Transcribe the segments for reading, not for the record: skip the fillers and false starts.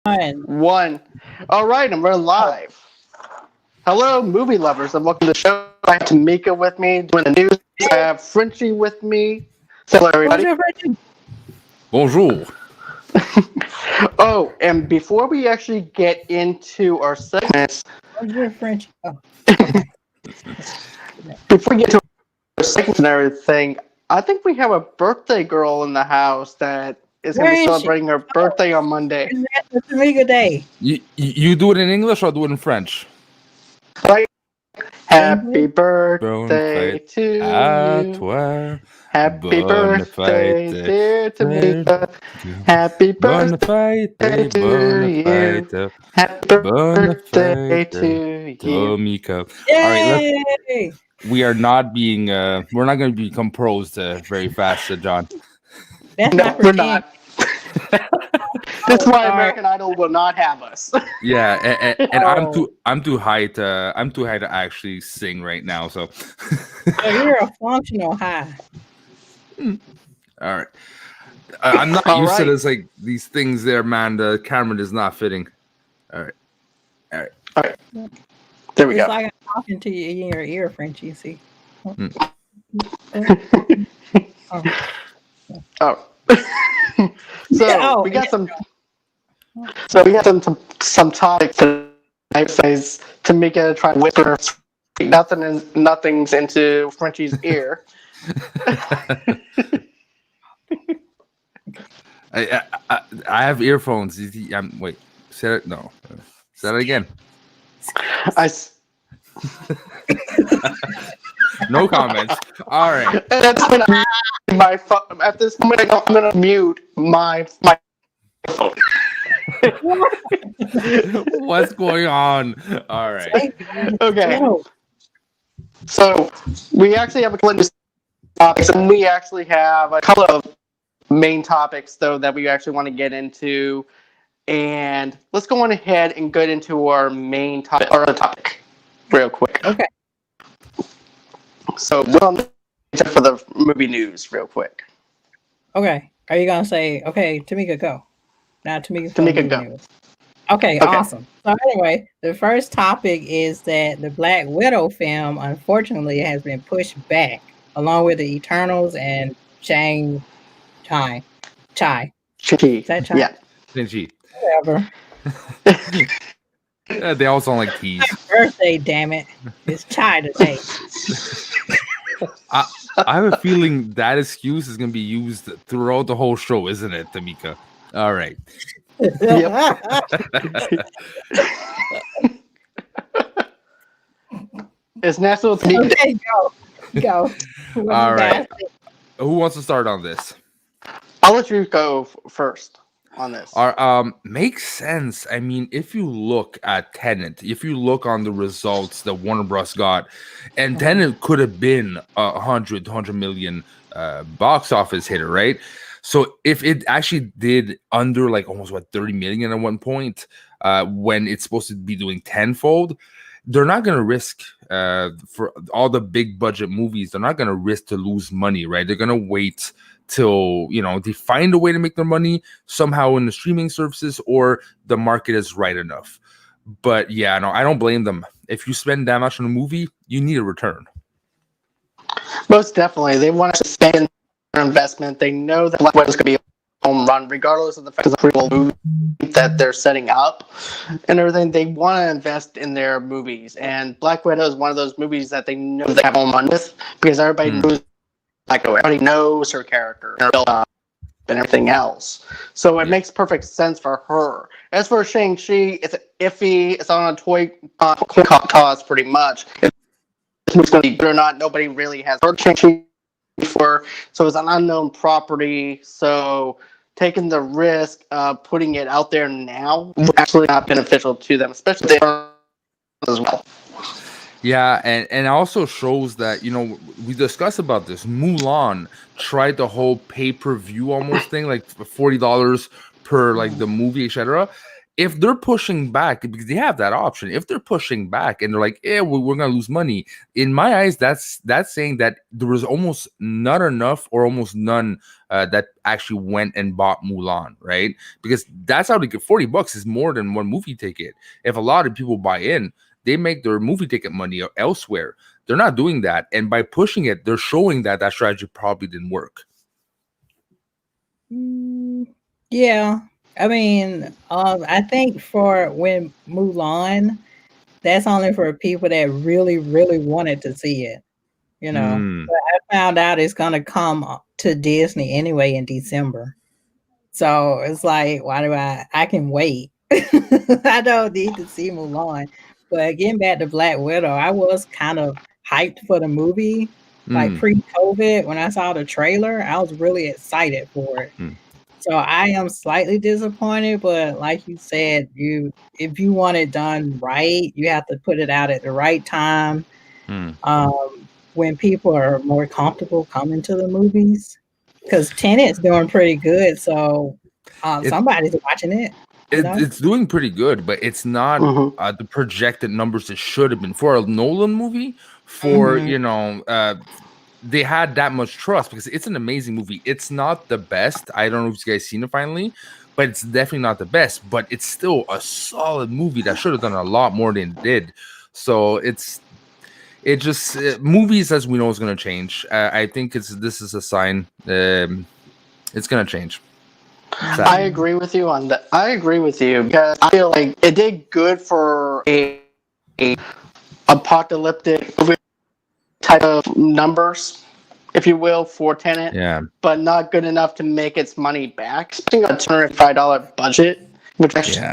Fine. One. All right, and we're live. Hello, movie lovers, and welcome to the show. I have Tomeka with me doing the news. I have Frenchie with me. Say hello, everybody. Bonjour, Frenchie. Bonjour. Oh, and before we actually get into our segments, Bonjour, Frenchie. Oh, before we get to our segments and everything, I think we have a birthday girl in the house that is going to Where be is she? celebrating her birthday on Monday. it's Tomeka Day. You do it in English or do it in French? Right? Happy birthday to À you. toi. Happy Bonne birthday, fête. dear Tomeka. Happy Bonne birthday fête. to Bonne you. fête. Happy Bonne birthday fête. to you. Tomeka. Yay! All right, we are not being. We're not going to become pros very fast, John. That's No, not for we're kids. not. This is why sorry. American Idol will not have us. Yeah, and Oh. I'm too high to actually sing right now. So, So you're a functional high. all right. I'm not All used to right. this, like these things there, man. The camera is not fitting. All right. All right. There we It's go. like I'm talking to you in your ear, Frenchie. See? Oh. So we got some. So we got some topics tonight. Says Tomeka trying to whisper nothing's into Frenchie's ear. I have earphones. Wait. Say it. No. Say that again. No comments. All right. That's when my phone. At this moment, I'm gonna mute my phone. What's going on? All right. Okay. No. So we actually have a couple of topics, and we actually have a couple of main topics though that we actually want to get into. And let's go on ahead and get into our main topic, our other topic, real quick. Okay. So we're on for the movie news, real quick. Okay. Are you gonna say Tomeka go? Now Tomeka go. Okay, awesome. So anyway, the first topic is that the Black Widow film, unfortunately, has been pushed back, along with the Eternals and Shang-Chi. Is that Chai? Yeah. Shinji. Whatever. They all sound like teas. Birthday, damn it! It's Chai today. I have a feeling that excuse is going to be used throughout the whole show, isn't it, Tomeka? All right. It's National Tomeka. Okay, go. All right. Who wants to start on this? I'll let you go first on this. Makes sense. I mean, if you look at Tenet, if you look on the results that Warner Bros. Got, and Tenet could have been 100 million box office hitter, right? So if it actually did under like almost 30 million at one point, when it's supposed to be doing tenfold, they're not going to risk for all the big budget movies. They're not going to risk to lose money, right? They're going to wait till they find a way to make their money somehow in the streaming services, or the market is right enough. But yeah, no, I don't blame them. If you spend that much on a movie, you need a return. Most definitely, they want to spend their investment. They know that Black Widow is going to be a home run, regardless of the fact of the prequel movie that they're setting up and everything. They want to invest in their movies, and Black Widow is one of those movies that they know they have home run with, because everybody knows. Like everybody knows her character and everything else, so it makes perfect sense for her. As for Shang-Chi, it's iffy. It's on a toy toss, pretty much. If it's going to be good or not, nobody really has heard Shang-Chi before, so it's an unknown property. So taking the risk of putting it out there now is actually not beneficial to them, especially as well. Yeah, and it also shows that, we discussed about this. Mulan tried the whole pay-per-view almost thing, like $40 per like the movie, etc. if they're pushing back, because they have that option, if they're pushing back and they're like, yeah, we're gonna lose money, in my eyes, that's saying that there was almost not enough or almost none that actually went and bought Mulan, right? Because that's how they get $40 is more than one movie ticket. If a lot of people buy in, they make their movie ticket money elsewhere. They're not doing that, and by pushing it, they're showing that that strategy probably didn't work. Yeah, I mean, I think for when Mulan, that's only for people that really, really wanted to see it. You know, but I found out it's gonna come to Disney anyway in December. So it's like, why do I can wait. I don't need to see Mulan. But getting back to Black Widow, I was kind of hyped for the movie. Like pre-COVID, when I saw the trailer, I was really excited for it. So I am slightly disappointed, but like you said, if you want it done right, you have to put it out at the right time. When people are more comfortable coming to the movies, because Tenet's doing pretty good, so somebody's watching it. It's doing pretty good, but it's not the projected numbers it should have been for a Nolan movie. They had that much trust because it's an amazing movie. It's not the best. I don't know if you guys seen it finally, but it's definitely not the best. But it's still a solid movie that should have done a lot more than it did. So movies, as we know, is going to change. I think this is a sign. It's going to change. Sadly. I agree with you on that. I agree with you because I feel like it did good for a apocalyptic type of numbers, if you will, for Tenet. But not good enough to make its money back. Spending a $205 budget, which actually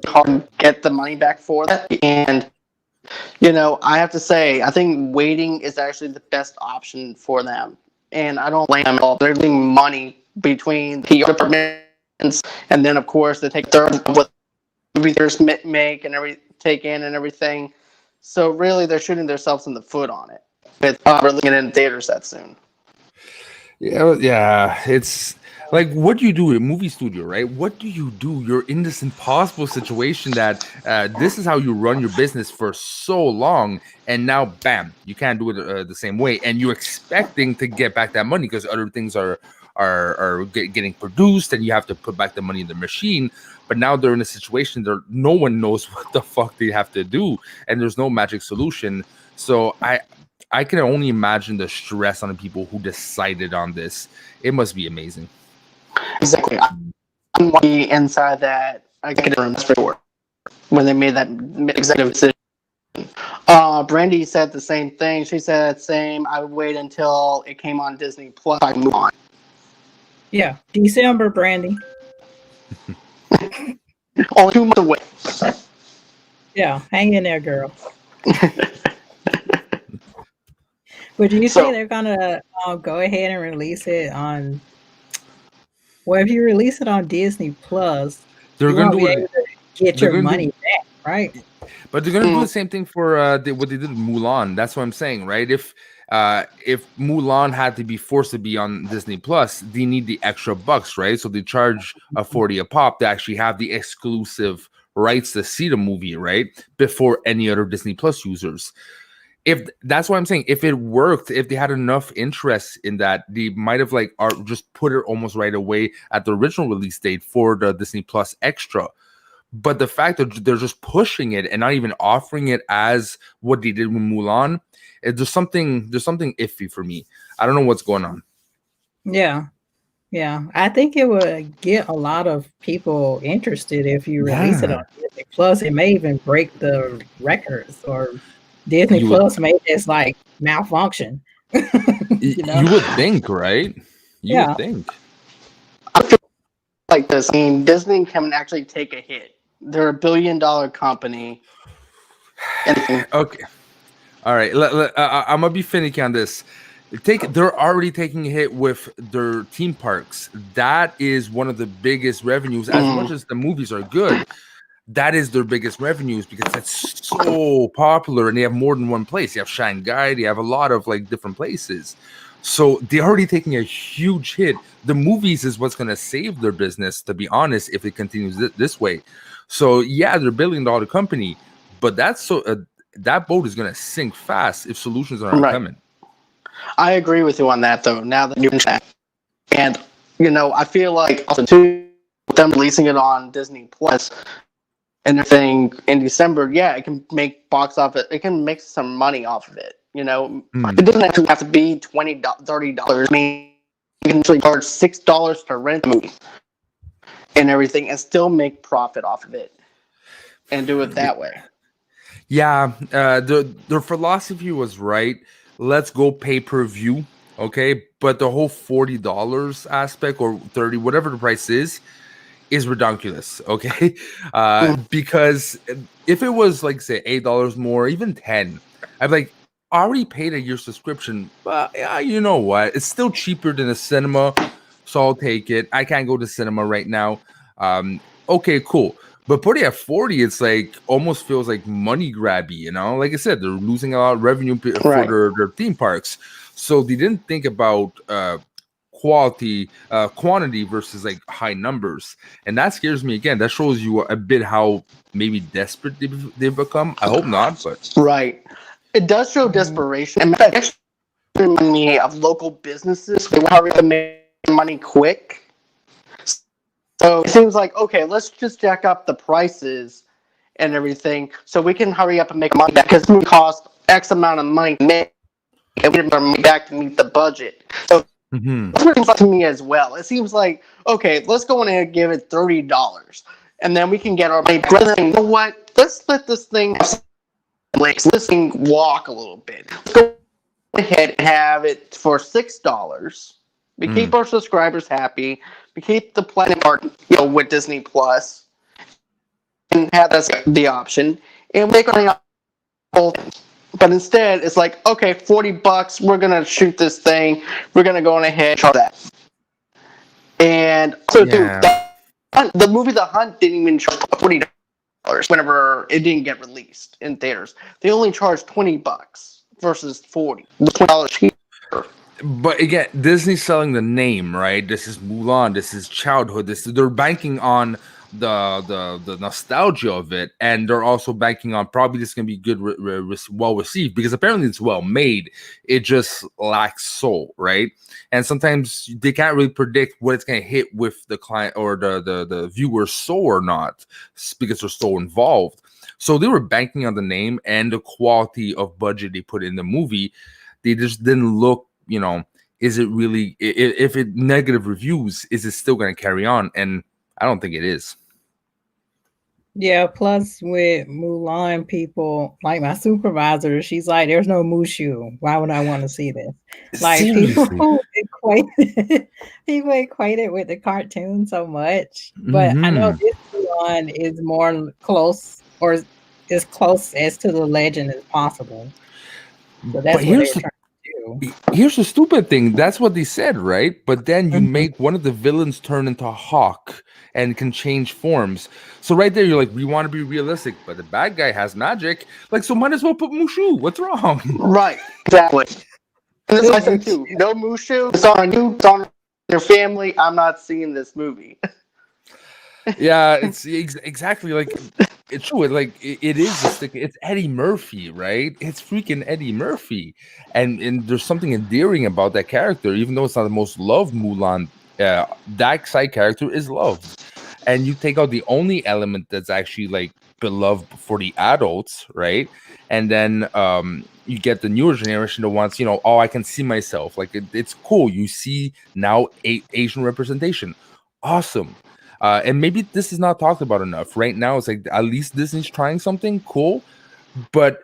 hard to get the money back for that. And I have to say, I think waiting is actually the best option for them. And I don't blame them at all. They're losing money between the departments, and then of course they take third of what movie theaters make and take in and everything. So really, they're shooting themselves in the foot on it. With releasing it in theaters that soon. Yeah, it's like, what do you do at a movie studio, right? What do you do? You're in this impossible situation that this is how you run your business for so long, and now, bam, you can't do it the same way, and you're expecting to get back that money because other things are getting produced, and you have to put back the money in the machine. But now they're in a situation that no one knows what the fuck they have to do, and there's no magic solution. So I can only imagine the stress on the people who decided on this. It must be amazing. Exactly. I'm inside that executive room for when they made that executive decision. Brandy said the same thing. She said the same. I would wait until it came on Disney Plus. I move on. Yeah, December, Brandy. Only 2 months away. Yeah, hang in there, girl. But do you think they're gonna go ahead and release it on? Well, if you release it on Disney Plus, they're gonna do it. Get your money back, right? But they're gonna do the same thing for what they did with Mulan. That's what I'm saying, right? If Mulan had to be forced to be on Disney Plus, they need the extra bucks, right? So they charge $40 a pop to actually have the exclusive rights to see the movie, right? Before any other Disney Plus users. If that's what I'm saying, if it worked, if they had enough interest in that, they might have just put it almost right away at the original release date for the Disney Plus extra. But the fact that they're just pushing it and not even offering it as what they did with Mulan, there's something iffy for me. I don't know what's going on. Yeah. I think it would get a lot of people interested if you release it on Disney Plus. It may even break the records, or Disney Plus made this malfunction. You would think, right? You would think. I feel like this. I mean, Disney can actually take a hit. They're a $1 billion company. Okay. All right. I'm gonna be finicky on this. They're already taking a hit with their theme parks. That is one of the biggest revenues. As much as the movies are good, that is their biggest revenues because it's so popular, and they have more than one place. You have Shanghai, they have a lot of different places. So they're already taking a huge hit. The movies is what's going to save their business, to be honest, if it continues this way. So yeah, they're a $1 billion company, but that boat is gonna sink fast if solutions aren't Right. coming. I agree with you on that, though. Now that you mention that, and I feel like also too, with them releasing it on Disney Plus and everything in December, yeah, it can make box office. It can make some money off of it. It doesn't actually have to be $20, $30. I mean, you can actually charge $6 to rent a movie and everything, and still make profit off of it, and do it that way. Yeah, their philosophy was right. Let's go pay per view, okay? But the whole $40 aspect or 30, whatever the price is ridiculous, okay? Because if it was like say $8 more, even 10, I'd be like, already paid a year subscription, but yeah, you know what? It's still cheaper than a cinema, so I'll take it. I can't go to cinema right now. Okay, cool. But putting at 40, it's like almost feels like money grabby, Like I said, they're losing a lot of revenue for Right. their theme parks. So they didn't think about quantity versus like high numbers, and that scares me again. That shows you a bit how maybe desperate they've become. I hope not, but Right. It does show desperation. And it actually reminds me of local businesses. They want to hurry up and make money quick. So it seems like, okay, let's just jack up the prices and everything so we can hurry up and make money back, because it costs X amount of money to make, and we need our money back to meet the budget. So that's what it seems like to me as well. It seems like, okay, let's go in and give it $30, and then we can get our money back. Rather than, you know what, let's let this thing have some legs. Let this thing walk a little bit. Let's go ahead and have it for $6. We keep our subscribers happy. We keep the platinum part, with Disney Plus, and have that's the option, and make our whole thing. But instead, it's like, okay, $40, we're gonna shoot this thing. We're gonna go on ahead and charge that. And so, the movie The Hunt didn't even charge $40 whenever it didn't get released in theaters. They only charged $20 versus $40. $20 cheaper. But again, Disney's selling the name, right? This is Mulan. This is childhood. They're banking on the nostalgia of it, and they're also banking on probably this can be good, well received, because apparently it's well made. It just lacks soul, right? And sometimes they can't really predict what it's going to hit with the client or the viewer's soul or not, because they're so involved. So they were banking on the name and the quality of budget they put in the movie. They just didn't look. Is it really, if it negative reviews, is it still going to carry on? And I don't think it is. Yeah, plus with Mulan, people like my supervisor, she's like, there's no Mushu. Why would I want to see this? Like, Seriously. people equate it with the cartoon so much. But I know this Mulan is more close, or as close as to the legend as possible. So that's what they're trying to do. Here's the stupid thing. That's what they said, right? But then you make one of the villains turn into a hawk and can change forms. So right there, you're like, we want to be realistic, but the bad guy has magic. Like, so might as well put Mushu. What's wrong? Right, exactly. And that's what I said too. No Mushu. It's on you. It's on your family. I'm not seeing this movie. Yeah, it's exactly like it's true. Like it is a stick. It's Eddie Murphy, right? It's freaking Eddie Murphy, and there's something endearing about that character, even though it's not the most loved Mulan. That side character is loved, and you take out the only element that's actually like beloved for the adults, right? And then you get the newer generation that wants, oh, I can see myself. Like it's cool. You see now Asian representation. Awesome. And maybe this is not talked about enough. Right now, it's like at least Disney's trying something cool. But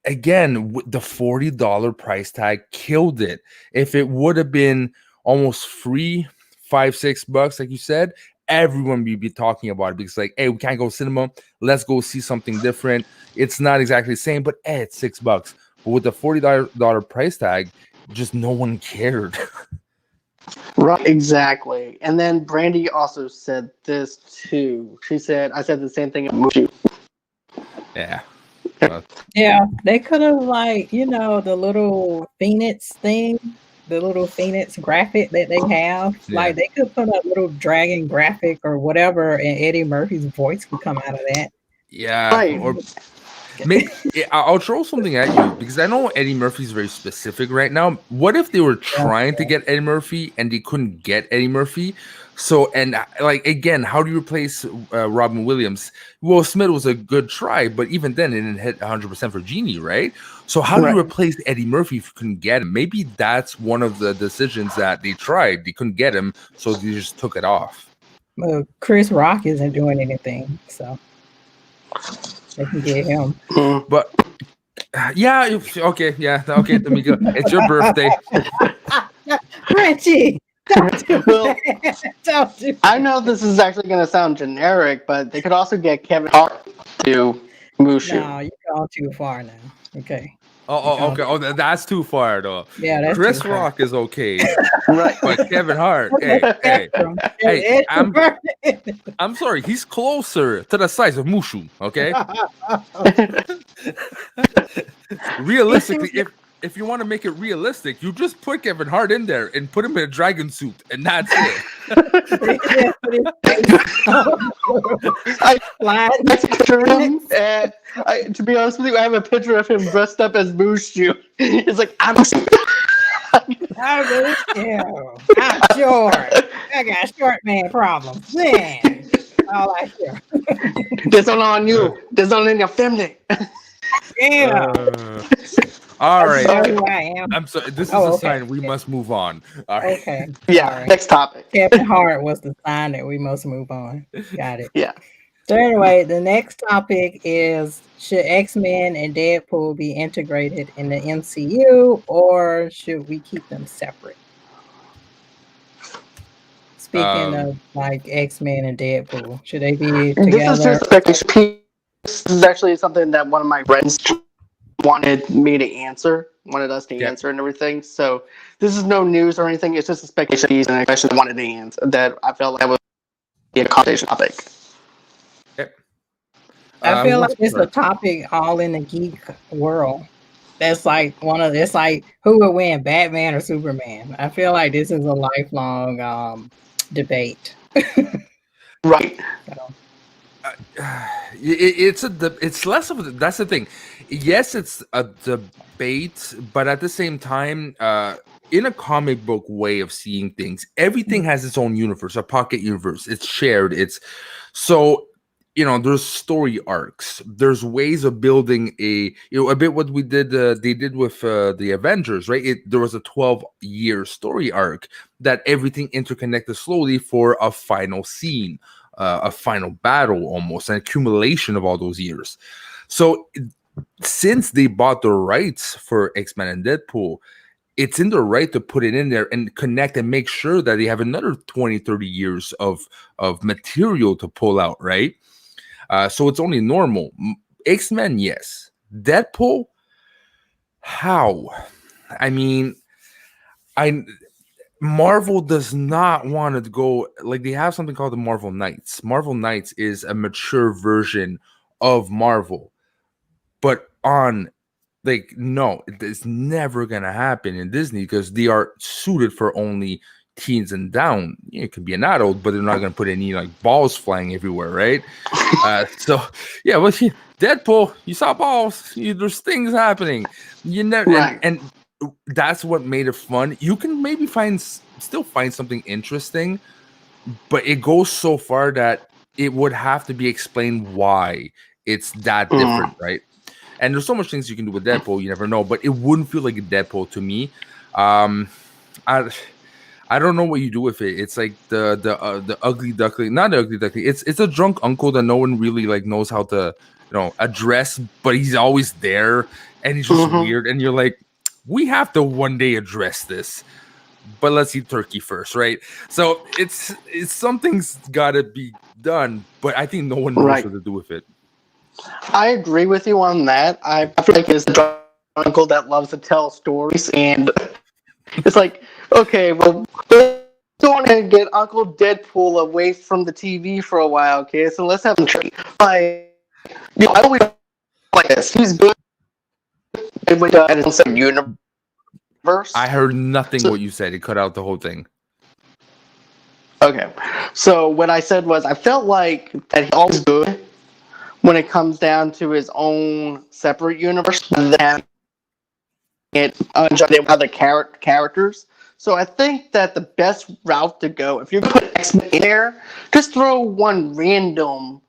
again, the $40 price tag killed it. If it would have been almost free, $5-6, like you said, everyone would be talking about it, because like, hey, we can't go cinema. Let's go see something different. It's not exactly the same, but it's $6. But with the $40 price tag, just no one cared. Right, exactly. And then Brandy also said this too. She said, I said the same thing about Mushu. Yeah. Yeah, they could have, like, the little Phoenix thing. the little Phoenix graphic that they have. Yeah. Like they could put a little dragon graphic or whatever, and Eddie Murphy's voice could come out of that. Yeah, Right. or maybe I'll throw something at you because I know Eddie Murphy's very specific right now. What if they were trying to get Eddie Murphy and they couldn't get Eddie Murphy? So, and like again, how do you replace Robin Williams? Will Smith was a good try, but even then, it didn't hit 100% for Genie, right? So, how do you replace Eddie Murphy if you couldn't get him? Maybe that's one of the decisions that they tried. They couldn't get him, so they just took it off. Well, Chris Rock isn't doing anything, so they can get him. But yeah, okay, Tomeka, it's your birthday. Frenchie, don't do that. Don't do that. I know this is actually going to sound generic, but they could also get Kevin Hart to Mushu. No, you've gone too far now. Okay. Okay. Oh, that's too far though. Yeah, that's Chris too far. Rock is okay, Right. but Kevin Hart, hey, I'm sorry, he's closer to the size of Mushu. Okay. Realistically, if you want to make it realistic, you just put Kevin Hart in there and put him in a dragon suit, and that's it. I picture him, to be honest with you, I have a picture of him dressed up as Mushu. It's like, I'm I'm short. I got short man problems. Man, all I hear. This all on you. This all in your family. Yeah. All right. I am. I'm sorry. This is a sign we must move on. All right. Okay. Yeah. Right. Next topic. Kevin Hart was the sign that we must move on. Got it. Yeah. So anyway, the next topic is, should X-Men and Deadpool be integrated in the MCU, or should we keep them separate? Speaking of like X-Men and Deadpool, should they be together? This is actually something that one of my friends wanted me to answer, wanted us to answer and everything. So this is no news or anything. It's just a speculation, and I actually wanted to answer that. I felt like that would be a conversation topic. I feel like it's a topic all in the geek world. That's like it's like who would win, Batman or Superman? I feel like this is a lifelong debate. Right. So. It's less of a, that's the thing. Yes, it's a debate, but at the same time, in a comic book way of seeing things, everything has its own universe, a pocket universe. It's shared. It's so, there's story arcs. There's ways of building a bit what we did. They did with the Avengers, right? There was a 12-year story arc that everything interconnected slowly for a final scene. A final battle, almost an accumulation of all those years. So since they bought the rights for X-Men and Deadpool, it's in their right to put it in there and connect and make sure that they have another 20, 30 years of material to pull out, right? So it's only normal. X-Men, yes. Deadpool, how? I mean, Marvel does not want to go, like, they have something called the Marvel Knights. Marvel Knights is a mature version of Marvel, but no, it's never gonna happen in Disney because they are suited for only teens and down. It could be an adult, but they're not gonna put any like balls flying everywhere, right? So yeah, well, Deadpool, you saw balls, there's things happening, you never, right. and that's what made it fun. You can maybe still find something interesting, but it goes so far that it would have to be explained why it's that different, right? And there's so much things you can do with Deadpool, you never know, but it wouldn't feel like a Deadpool to me. I don't know what you do with it. It's like the ugly duckling, not the ugly duckling. It's a drunk uncle that no one really like knows how to address, but he's always there and he's just weird, and you're like, we have to one day address this, but let's eat turkey first, right? So it's something's got to be done, but I think no one knows what to do with it. I agree with you on that. I feel like it's the uncle that loves to tell stories, and it's like, okay, well, let's go on and get Uncle Deadpool away from the TV for a while, okay? So let's have him treat. I always like this. He's good with universe. I heard nothing what you said. It cut out the whole thing. Okay. So what I said was I felt like that he's always good when it comes down to his own separate universe than it with other characters. So I think that the best route to go, if you're going to put X-Men in there, just throw one random,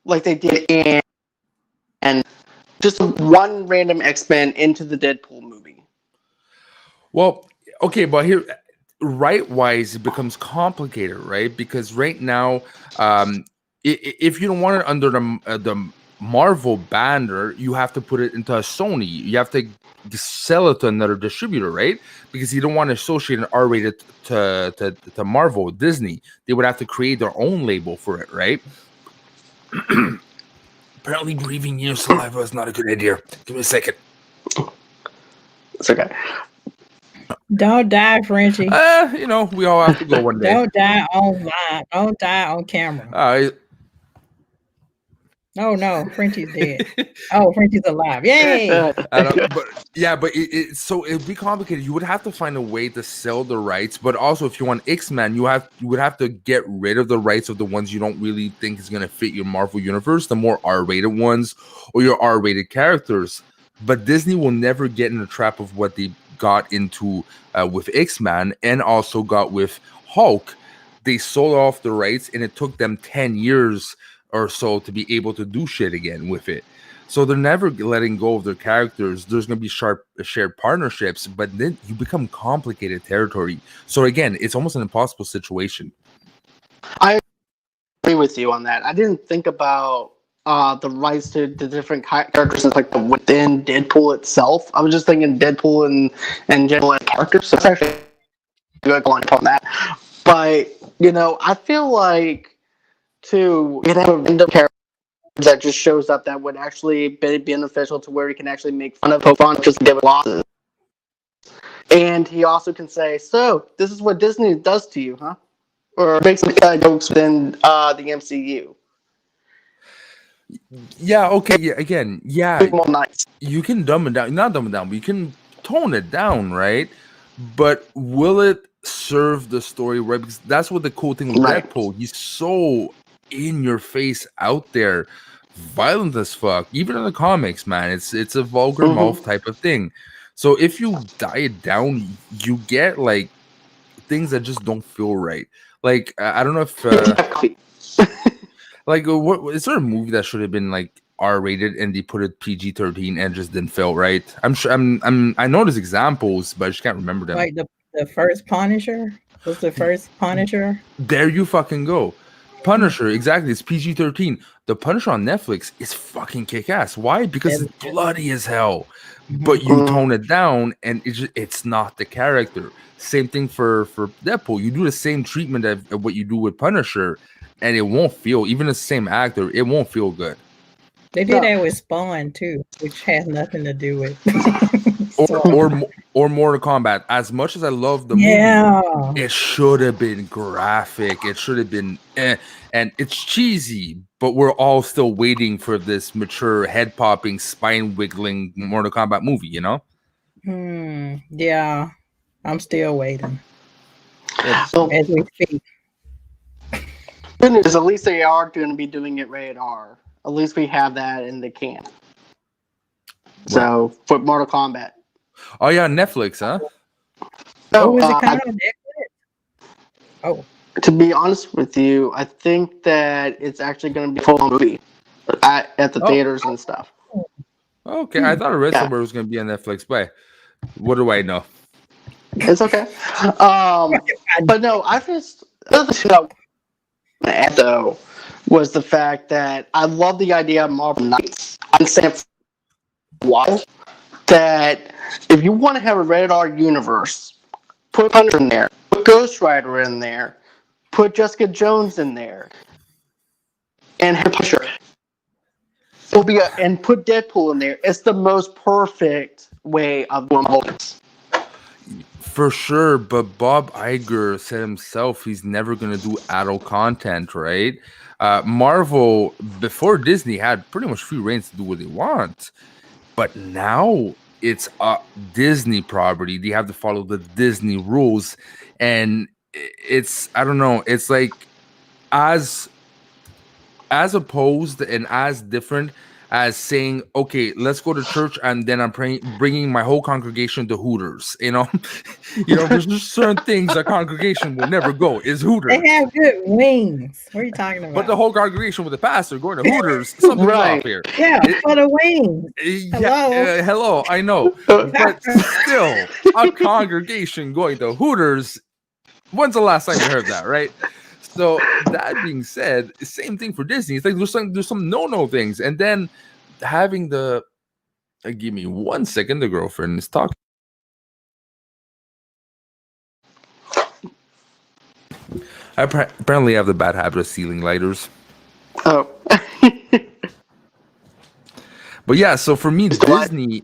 like they did in, and just one random X-Men into the Deadpool movie. Well, okay, but here, right-wise, it becomes complicated, right? Because right now, if you don't want it under the Marvel banner, you have to put it into a Sony. You have to sell it to another distributor, right? Because you don't want to associate an R-rated to Marvel, Disney. They would have to create their own label for it, right? Apparently, breathing your saliva is not a good idea. Give me a second. It's okay. Don't die, Frenchie. You know, we all have to go one day. Don't die online. Don't die on camera. Oh no, Frenchie's dead. Oh, Frenchie's alive. Yay! So it'd be complicated. You would have to find a way to sell the rights, but also if you want X-Men, you would have to get rid of the rights of the ones you don't really think is gonna fit your Marvel universe, the more R-rated ones or your R-rated characters. But Disney will never get in the trap of what they got into with X-Men and also got with Hulk. They sold off the rights and it took them 10 years or so to be able to do shit again with it. So they're never letting go of their characters. There's going to be shared partnerships, but then you become complicated territory. So again, it's almost an impossible situation. I agree with you on that. I didn't think about the rights to the different characters like within Deadpool itself. I was just thinking Deadpool and general characters. So it's actually a good point on that. But, you know, I feel like to have a random character that just shows up that would actually be beneficial to where he can actually make fun of Pokemon just give it losses. And he also can say, so, this is what Disney does to you, huh? Or make some jokes within the MCU. Yeah, okay, yeah, again, yeah. More nice. You can dumb it down, not dumb it down, but you can tone it down, right? But will it serve the story right? Because that's what the cool thing with Deadpool. He's so in your face out there, violent as fuck. Even in the comics, man, it's a vulgar mouth type of thing. So if you die it down, you get like things that just don't feel right. Like I don't know if like what is there a movie that should have been like R-rated and they put it PG-13 and just didn't feel right? I'm sure I know there's examples, but I just can't remember them. Like the first Punisher was the first Punisher. There you fucking go. Punisher, exactly. It's PG-13. The Punisher on Netflix is fucking kick-ass. Why? Because it's bloody as hell. But you tone it down, and it's not the character. Same thing for Deadpool. You do the same treatment of what you do with Punisher, and it won't feel, even the same actor, it won't feel good. They did that with Spawn too, which has nothing to do with or Mortal Kombat. As much as I love the movie, it should have been graphic. It should have been and it's cheesy, but we're all still waiting for this mature, head popping, spine wiggling Mortal Kombat movie, you know? Yeah. I'm still waiting. As we speak. Good news, at least they are going to be doing it rated R. At least we have that in the can. So, for Mortal Kombat. Oh, yeah, Netflix, huh? Oh, is it coming on Netflix? Oh. To be honest with you, I think that it's actually going to be a full movie at the theaters and stuff. Okay, I thought I read somewhere it was going to be on Netflix, but what do I know? It's okay. But no, I just... though was the fact that I love the idea of Marvel Knights. I'm saying why that if you want to have a rated R universe, put Punisher in there, put Ghost Rider in there, put Jessica Jones in there, and have Punisher. And put Deadpool in there. It's the most perfect way of doing this. For sure, but Bob Iger said himself he's never going to do adult content, right? Marvel, before Disney, had pretty much free reigns to do what they want. But now it's a Disney property. They have to follow the Disney rules, and it's, I don't know. It's like as opposed and as different as saying, okay, let's go to church, and then I'm bringing my whole congregation to Hooters. There's just certain things a congregation will never go. Is Hooters. They have good wings. What are you talking about? But the whole congregation with the pastor going to Hooters, something's Right. off here. Yeah, for the wings. Hello, I know, but still, a congregation going to Hooters. When's the last time you heard that, right? So that being said, same thing for Disney. It's like there's some no things, and then having the give me 1 second. The girlfriend is talking. I apparently have the bad habit of stealing lighters. Oh. But yeah, so for me, Disney,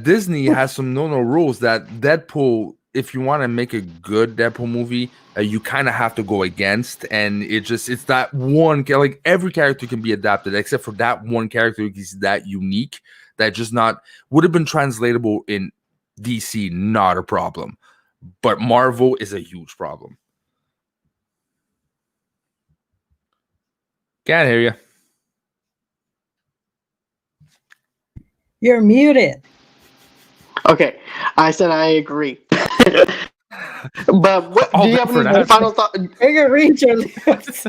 Disney has some no rules that Deadpool. If you want to make a good Deadpool movie, you kind of have to go against, and it's that one, like every character can be adapted except for that one character is that unique that just not would have been translatable in DC, not a problem, but Marvel is a huge problem. Can't hear you. You're muted. Okay, I said I agree. But do you have any final thoughts? You can read your lips.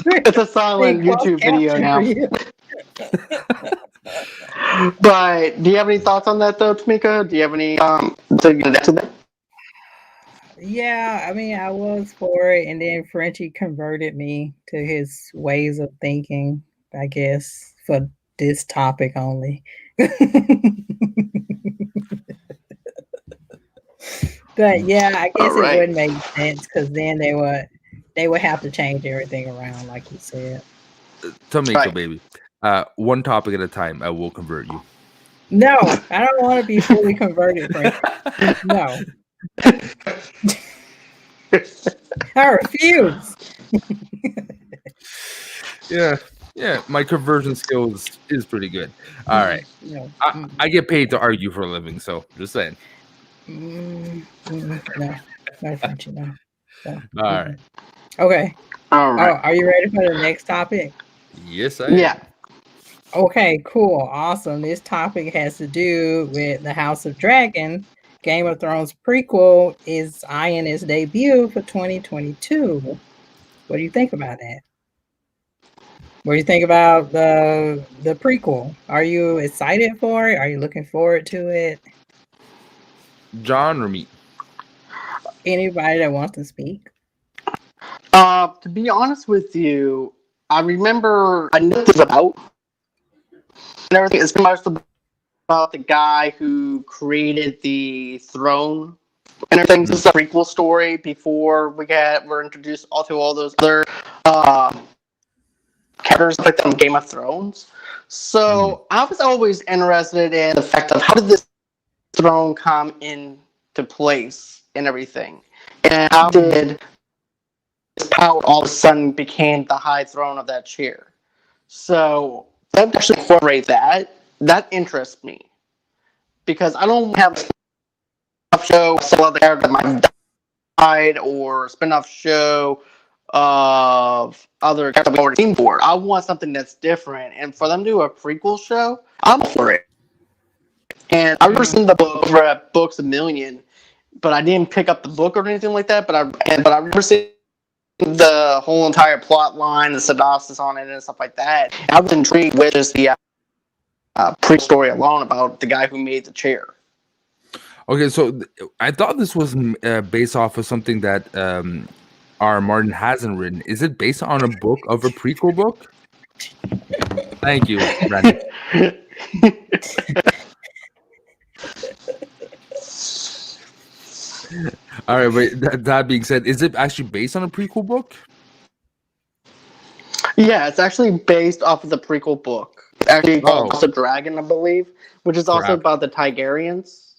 It's a silent YouTube video now. But do you have any thoughts on that, though, Tomeka? Do you have any to get to that? Yeah, I mean, I was for it, and then Frenchie converted me to his ways of thinking, I guess, for this topic only. But yeah, I guess it wouldn't make sense because then they would have to change everything around, like you said. Tomeka, baby. One topic at a time. I will convert you. No, I don't want to be fully converted, Frenchie. No. I refuse. Yeah, my conversion skills is pretty good. All right. No. I get paid to argue for a living, so just saying. No, Frenchie, no. All right. Okay. All right. Are you ready for the next topic? Yes, I am. Yeah. Okay, cool. Awesome. This topic has to do with the House of Dragon. Game of Thrones prequel is eyeing its debut for 2022. What do you think about that? What do you think about the prequel? Are you excited for it? Are you looking forward to it? John or me? Anybody that wants to speak? To be honest with you, I remember I knew this about and everything. It's pretty much about the guy who created the throne and everything. This is a prequel story before we're introduced to all those other characters like on Game of Thrones. So I was always interested in the fact of how did this throne come into place and everything, and how did this power all of a sudden became the high throne of that chair. So that actually incorporate that interests me because I don't have a spin-off show some other character that might have died or a spin-off show of other characters I've already seen before. I want something that's different, and for them to do a prequel show, I'm for it. And I've never seen the book over at Books A Million, but I didn't pick up the book or anything like that. But I've never seen the whole entire plot line, the synopsis on it, and stuff like that. I was intrigued with just the pre-story alone about the guy who made the chair. Okay, so I thought this was based off of something that R. Martin hasn't written. Is it based on a book of a prequel book? Thank you, Brandon. All right, but that being said, is it actually based on a prequel book? Yeah, it's actually based off of the prequel book. It's actually called House of Dragon, I believe, which is also about the Targaryens.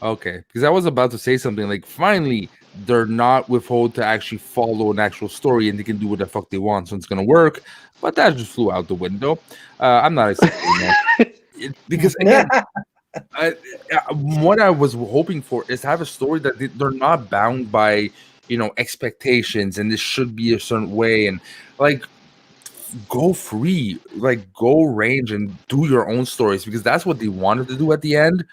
Okay, because I was about to say something like, finally, they're not withhold to actually follow an actual story, and they can do what the fuck they want, so it's gonna work. But that just flew out the window. I'm not excited anymore. Because again, what I was hoping for is to have a story that they're not bound by, expectations, and this should be a certain way, and like go free, like go range and do your own stories, because that's what they wanted to do at the end.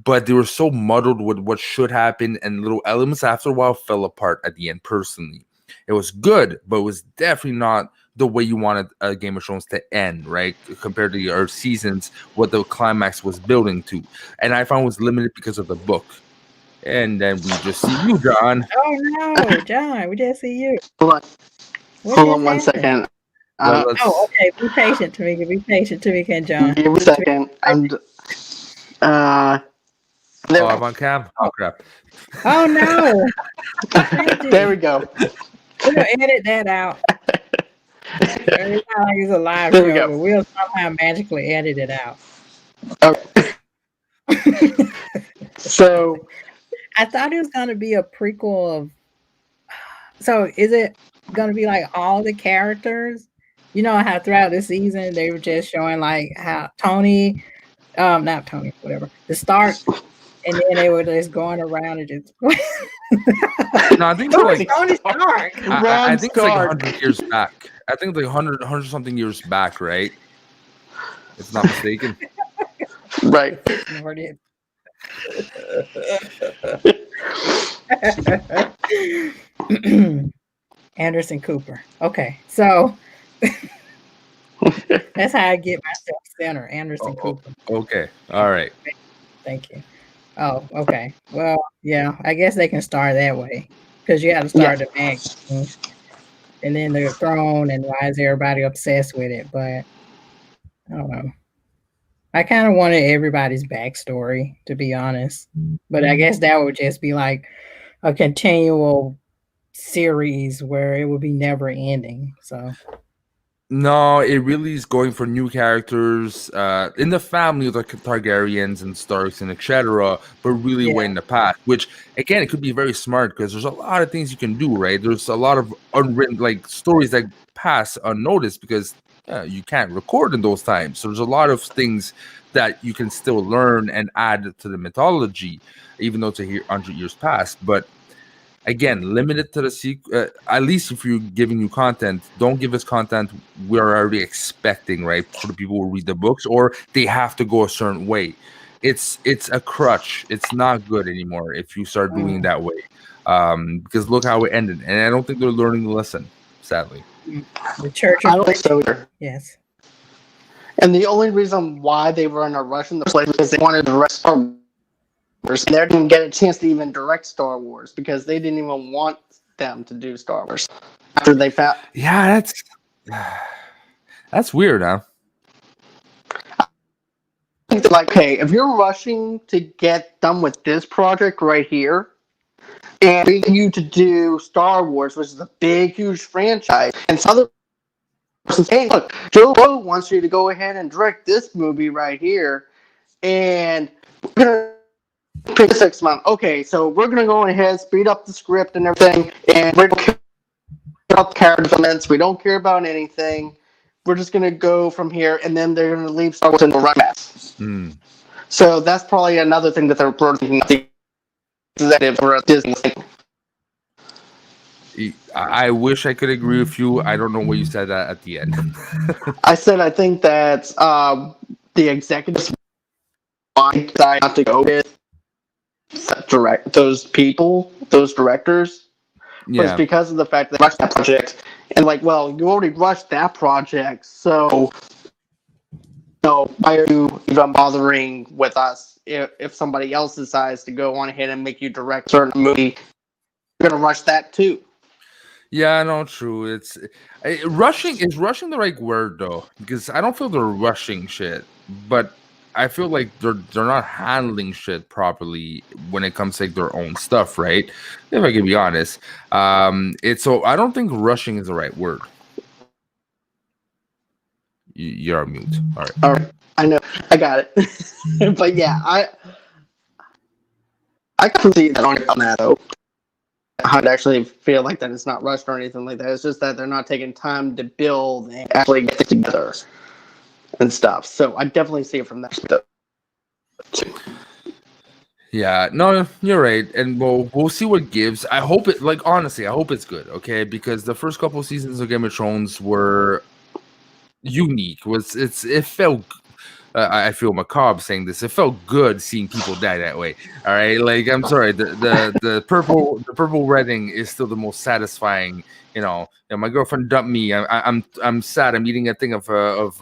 But they were so muddled with what should happen, and little elements after a while fell apart at the end. Personally, it was good, but it was definitely not the way you wanted Game of Thrones to end, right? Compared to your seasons, what the climax was building to, and I found it was limited because of the book. And then we just see you, John. Oh no, John, we just see you. Hold What on just one happened? second. Well, Oh, okay. Be patient, Tomeka. Be patient, Tomeka and John. Give me a second. oh, I'm on cam. Oh crap! Oh no. There we go. We'll edit that out. It's not like it's a live There we show, go. but we'll somehow magically edit it out. Okay. So I thought it was going to be a prequel of. So is it going to be like all the characters? You know how throughout the season they were just showing like how Tony, not Tony, whatever, the Stark, and then they were just going around and just. No, I think it's like Tony Stark. I think it's like Stark. 100 years back. I think like 100 something years back, right? If not mistaken. right. Anderson Cooper. Okay, so that's how I get myself centered. Anderson Cooper. Okay. All right. Thank you. Oh, okay. Well, yeah, I guess they can start that way because you have to start the magazine and then the throne, and why is everybody obsessed with it? But I don't know. I kind of wanted everybody's backstory, to be honest. But I guess that would just be like a continual series where it would be never ending. So No, it really is going for new characters in the family of the Targaryens and Starks and etc. But really way in the past, which again, it could be very smart because there's a lot of things you can do, right? There's a lot of unwritten like stories that pass unnoticed because you can't record in those times. So there's a lot of things that you can still learn and add to the mythology, even though it's 100 years past. But again, limited to the sequel. At least if you're giving new content, don't give us content we're already expecting, right? For the people who read the books, or they have to go a certain way. It's a crutch. It's not good anymore if you start doing it that way. Because look how it ended, and I don't think they're learning the lesson. Sadly, the Church. I don't think so either. Yes. And the only reason why they were in a rush in the place because they wanted to rest Star Wars. They didn't get a chance to even direct Star Wars because they didn't even want them to do Star Wars after they found. Yeah, that's weird, huh? I think they're like, okay, if you're rushing to get done with this project right here, and we need you to do Star Wars, which is a big, huge franchise, and some other person says, hey, look, Joe Blow wants you to go ahead and direct this movie right here, and we're gonna pick 6 months. Okay, so we're gonna go ahead, speed up the script and everything, and we don't care about the character developments. We don't care about anything. We're just gonna go from here, and then they're gonna leave Star Wars in the run mess. So that's probably another thing that they're thinking. The executive for Disney. I wish I could agree with you. I don't know what you said at the end. I said I think that the executives decide not to go with those people, those directors, was because of the fact that they rushed that project. And like, well, you already rushed that project, so why are you even bothering with us? If somebody else decides to go on ahead and make you direct a certain movie, you're gonna rush that too. Yeah, no, true. It's rushing. Is rushing the right word though? Because I don't feel they're rushing shit, but I feel like they're not handling shit properly when it comes to like, their own stuff, right? If I can be honest, it's so I don't think rushing is the right word. You're on mute. All right. I know. I got it. But yeah, I can see that on that though. I'd actually feel like that it's not rushed or anything like that. It's just that they're not taking time to build and actually get together and stuff. So I definitely see it from that perspective. Yeah, no, you're right, and we'll see what gives. I hope it, like, honestly, I hope it's good, okay? Because the first couple seasons of Game of Thrones were unique. It felt. I feel macabre saying this. It felt good seeing people die that way. All right, like I'm sorry, the purple wedding is still the most satisfying. My girlfriend dumped me. I'm sad. I'm eating a thing of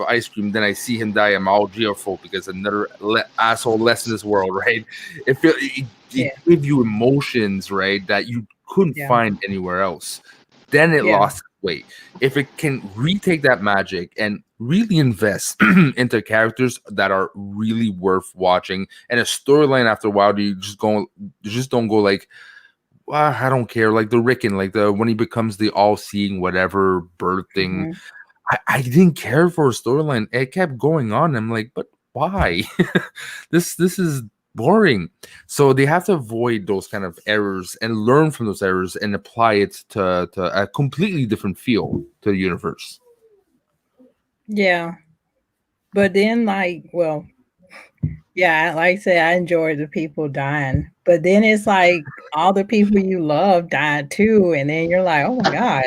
ice cream. Then I see him die. I'm all geophobic because another asshole less in this world. Right? It gives you emotions, right, that you couldn't find anywhere else. Then it lost weight. If it can retake that magic and really invest into characters that are really worth watching, and a storyline after a while, you just don't go like, well, I don't care, like the Rickon, like when he becomes the all-seeing whatever bird thing. I didn't care for a storyline. It kept going on. I'm like, but why? This is boring. So they have to avoid those kind of errors and learn from those errors and apply it to a completely different feel to the universe. Yeah. But then, like I said, I enjoyed the people dying. But then it's like all the people you love died too. And then you're like, oh my God,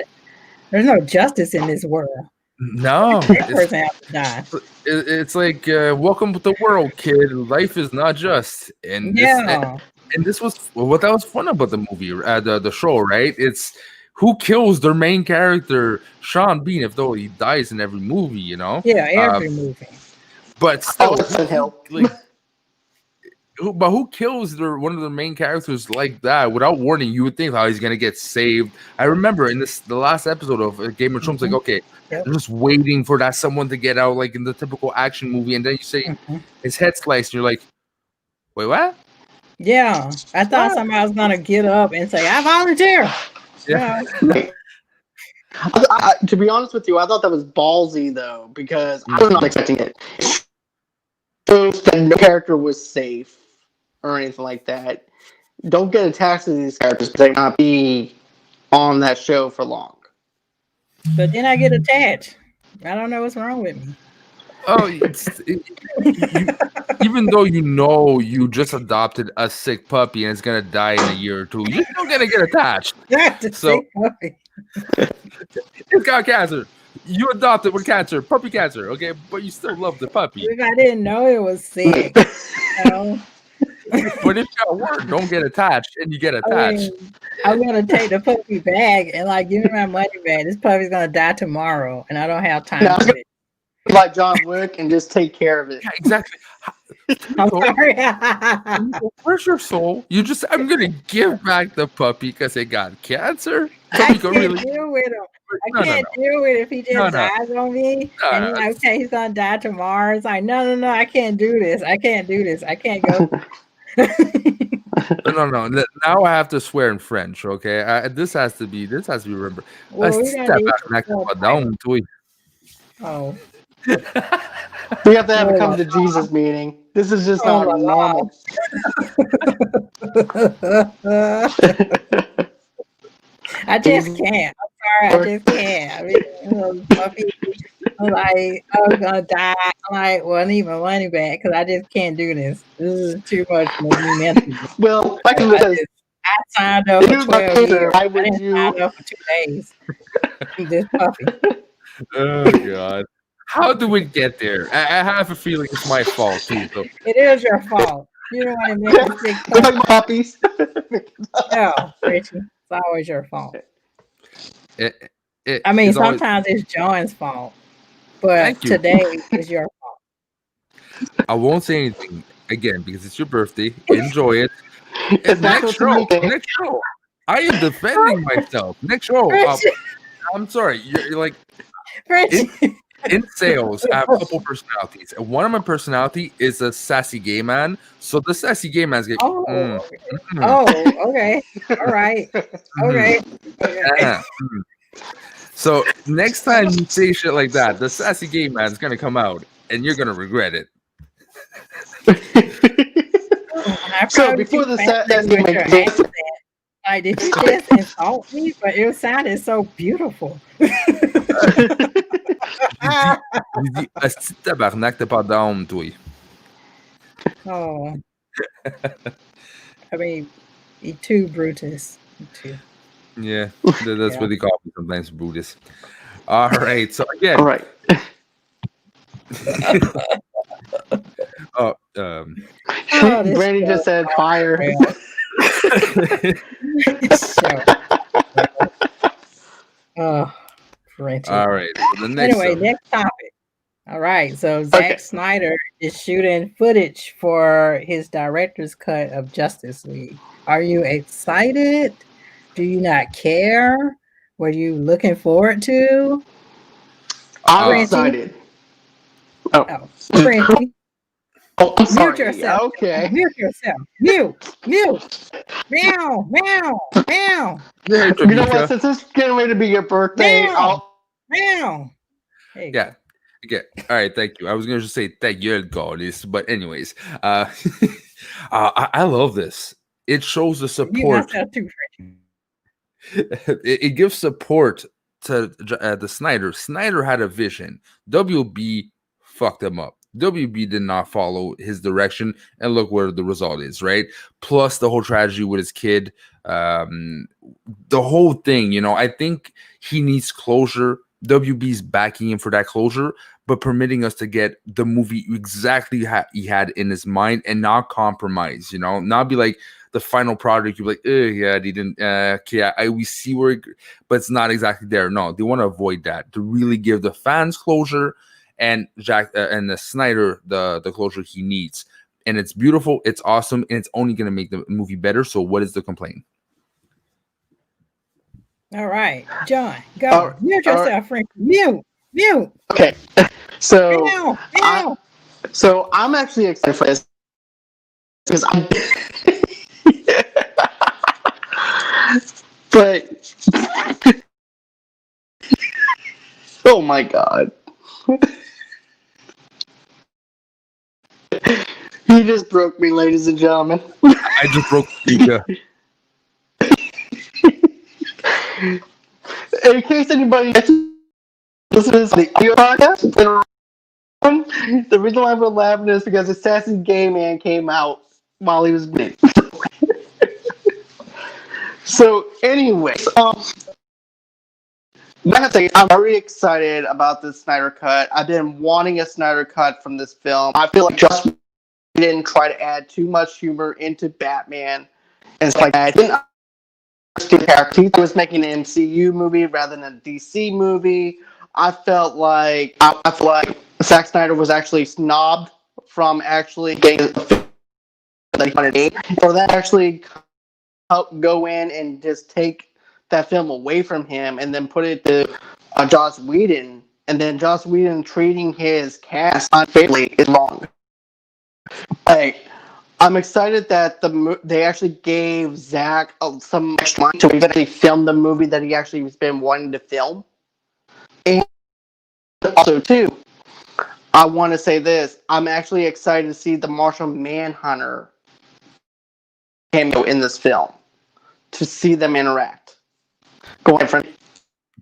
there's no justice in this world. No. That person has to die. It's like, welcome to the world, kid. Life is not just. And this was what that was fun about the movie, the show, right? It's who kills their main character, Sean Bean, if though he dies in every movie, Yeah, every movie. But still, who kills one of the main characters like that without warning? You would think how he's gonna get saved. I remember in the last episode of Game of Thrones, like, okay, I'm just waiting for that someone to get out, like in the typical action movie, and then you say his head sliced, and you're like, wait, what? Yeah, I thought somebody was gonna get up and say, "I volunteer." Yeah. To be honest with you, I thought that was ballsy though, because I was not expecting it. Shows that no character was safe or anything like that. Don't get attached to these characters because they will not be on that show for long. But then I get attached. I don't know what's wrong with me. Oh, even though you just adopted a sick puppy and it's gonna die in a year or two, you're still gonna get attached. Sick puppy. It's got cancer. You adopted with cancer, puppy cancer, okay? But you still love the puppy. If I didn't know it was sick, But if you got work, don't get attached, and you get attached. I'm gonna take the puppy back and give me my money back. This puppy's gonna die tomorrow, and I don't have time for it. Like John Wick and just take care of it. Yeah, exactly. I'm sorry. Where's your soul? I'm gonna give back the puppy because it got cancer. I can't deal with him. I can't deal with it if he just dies on me. And okay, he's gonna die tomorrow. It's like no, I can't do this. I can't do this. I can't go. No. Now I have to swear in French. Okay, this has to be remembered. Oh. We have to have a come to Jesus meeting. This is just not normal. I just can't. I'm sorry, I just can't. I mean, puppy, I'm like, I was gonna die. I'm like, well, I need my money back because I just can't do this. This is too much for me mentally. Well, I signed up for 12 years. I didn't sign up for 2 days. This puppy. Oh God. How do we get there? I have a feeling it's my fault too. So. It is your fault. You don't want to make a sick puppy. We're like puppies. No, Frenchie. It's always your fault. I mean, sometimes it's John's fault, but today is your fault. I won't say anything again because it's your birthday. Enjoy it. Next show. I am defending myself. Next show. I'm sorry. You're like in sales. I have a couple personalities. And one of my personality is a sassy gay man. So the sassy gay man's get. Oh, okay. All right. Okay. So next time you say shit like that, the sassy gay man's gonna come out, and you're gonna regret it. So before the sassy gay man, Like, did you just insult me? But it sounded so beautiful. J'ai dit, asti de tabarnak, t'es pas down, toi. Oh, I mean, he too Brutus. He too. Yeah, that's Yeah. what they call me sometimes, Brutus. All right, so again, All right. oh, Oh, this Brandy show just said is fire. off This show. Oh, Frenchie. all right. So the next Anyway, next topic. All right. So Okay. Zack Snyder is shooting footage for his director's cut of Justice League. Are you excited? Do you not care? Were you looking forward to? I'm Frenchie? excited. Oh, Oh, Frenchie. oh, I'm Mute sorry. yourself. Okay. Mute yourself. Mute. Mute. Meow. Meow. Meow. Yeah, You know Tomeka. what? Since it's getting ready to be your birthday, Meow. Meow. There you Yeah. go. Okay. All right. Thank you. I was gonna just say thank you, goddess, but anyways, I love this. It shows the Mute support. myself too, Frenchie. It gives support to the Snyder. Snyder had a vision. WB fucked him up. WB did not follow his direction, and look where the result is, right? Plus the whole tragedy with his kid, the whole thing. I think he needs closure. WB's backing him for that closure, but permitting us to get the movie exactly he had in his mind and not compromise. Not be like the final product. You're like, yeah, they didn't. Okay, we see where, but it's not exactly there. No, they want to avoid that to really give the fans closure and Jack and the Snyder the closure he needs. And it's beautiful, it's awesome, and it's only going to make the movie better. So, what is the complaint? All right, John, go. Mute yourself, Frank. Mute. Okay. So, Meow. Meow. I'm actually excited for this because but oh my god. He just broke me, ladies and gentlemen. I just broke Mika. In case anybody listens to the audio podcast, the reason why we're laughing is because Assassin's Gay Man came out while he was big. So, anyways, I'm very excited about this Snyder Cut. I've been wanting a Snyder Cut from this film. I feel like just didn't try to add too much humor into Batman and stuff like that. I didn't understand the character. He was making an MCU movie rather than a DC movie. I felt like Zack Snyder was actually snobbed from actually getting the film that he wanted to make, or that actually help go in and just take that film away from him and then put it to Joss Whedon, and then Joss Whedon treating his cast unfairly is wrong. I'm excited that they actually gave Zack some extra money to actually film the movie that he actually has been wanting to film. And also, too, I want to say this. I'm actually excited to see the Martian Manhunter cameo in this film, to see them interact. Go ahead, friend.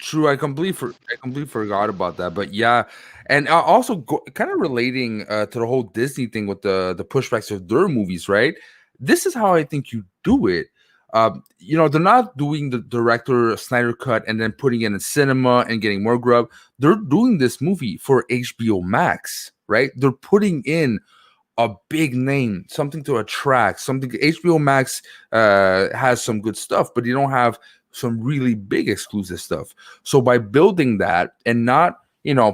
True, I completely forgot about that. But yeah, and also kind of relating to the whole Disney thing with the pushbacks of their movies, right? This is how I think you do it. They're not doing the director Snyder cut and then putting it in cinema and getting more grub. They're doing this movie for HBO Max, right? They're putting in a big name, something to attract, something. HBO Max has some good stuff, but you don't have some really big exclusive stuff. So by building that and not,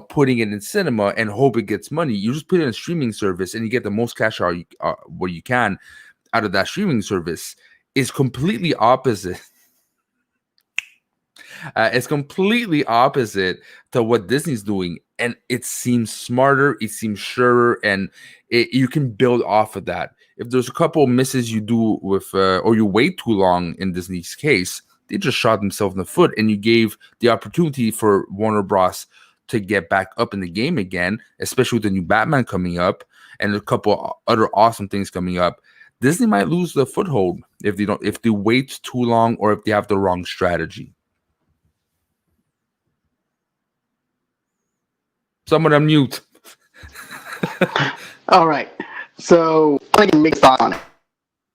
putting it in cinema and hope it gets money, you just put it in a streaming service and you get the most cash out what you can out of that streaming service. Is completely opposite. It's completely opposite to what Disney's doing, and it seems smarter, it seems surer, and you can build off of that. If there's a couple of misses you do with, or you wait too long in Disney's case, they just shot themselves in the foot, and you gave the opportunity for Warner Bros. To get back up in the game again, especially with the new Batman coming up and a couple other awesome things coming up. Disney might lose the foothold if they wait too long or if they have the wrong strategy. Someone unmute. All right. So I can make thought on it.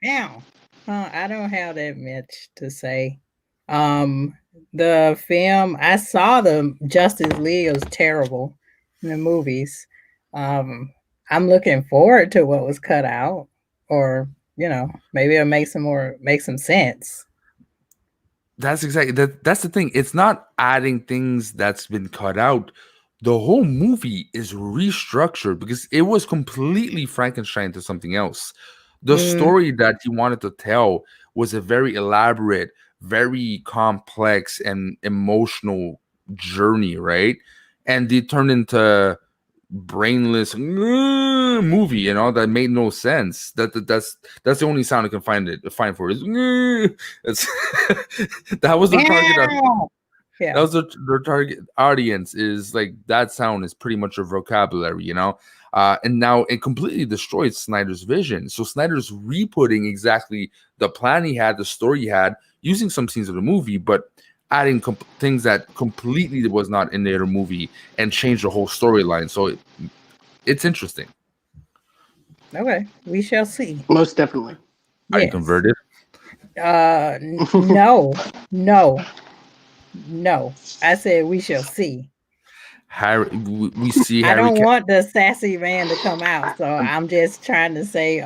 Now, I don't have that much to say. The film, I saw the Justice League, was terrible in the movies. I'm looking forward to what was cut out, or maybe it'll make some sense. That's exactly that's the thing. It's not adding things that's been cut out. The whole movie is restructured because it was completely Frankenstein to something else. The story that he wanted to tell was a very elaborate, very complex and emotional journey, right? And they turned into brainless movie, that made no sense. That's the only sound I can find for it. It's that was their target. Yeah. That was their target audience. Is like that sound is pretty much a vocabulary, and now it completely destroyed Snyder's vision. So Snyder's re-putting exactly the plan he had, the story he had, using some scenes of the movie, but adding things that completely was not in their movie and changed the whole storyline. So it's interesting. Okay, we shall see. Most definitely. Are you converted? No. I said we shall see. Harry, we see. I don't want the sassy man to come out, so I'm just trying to say,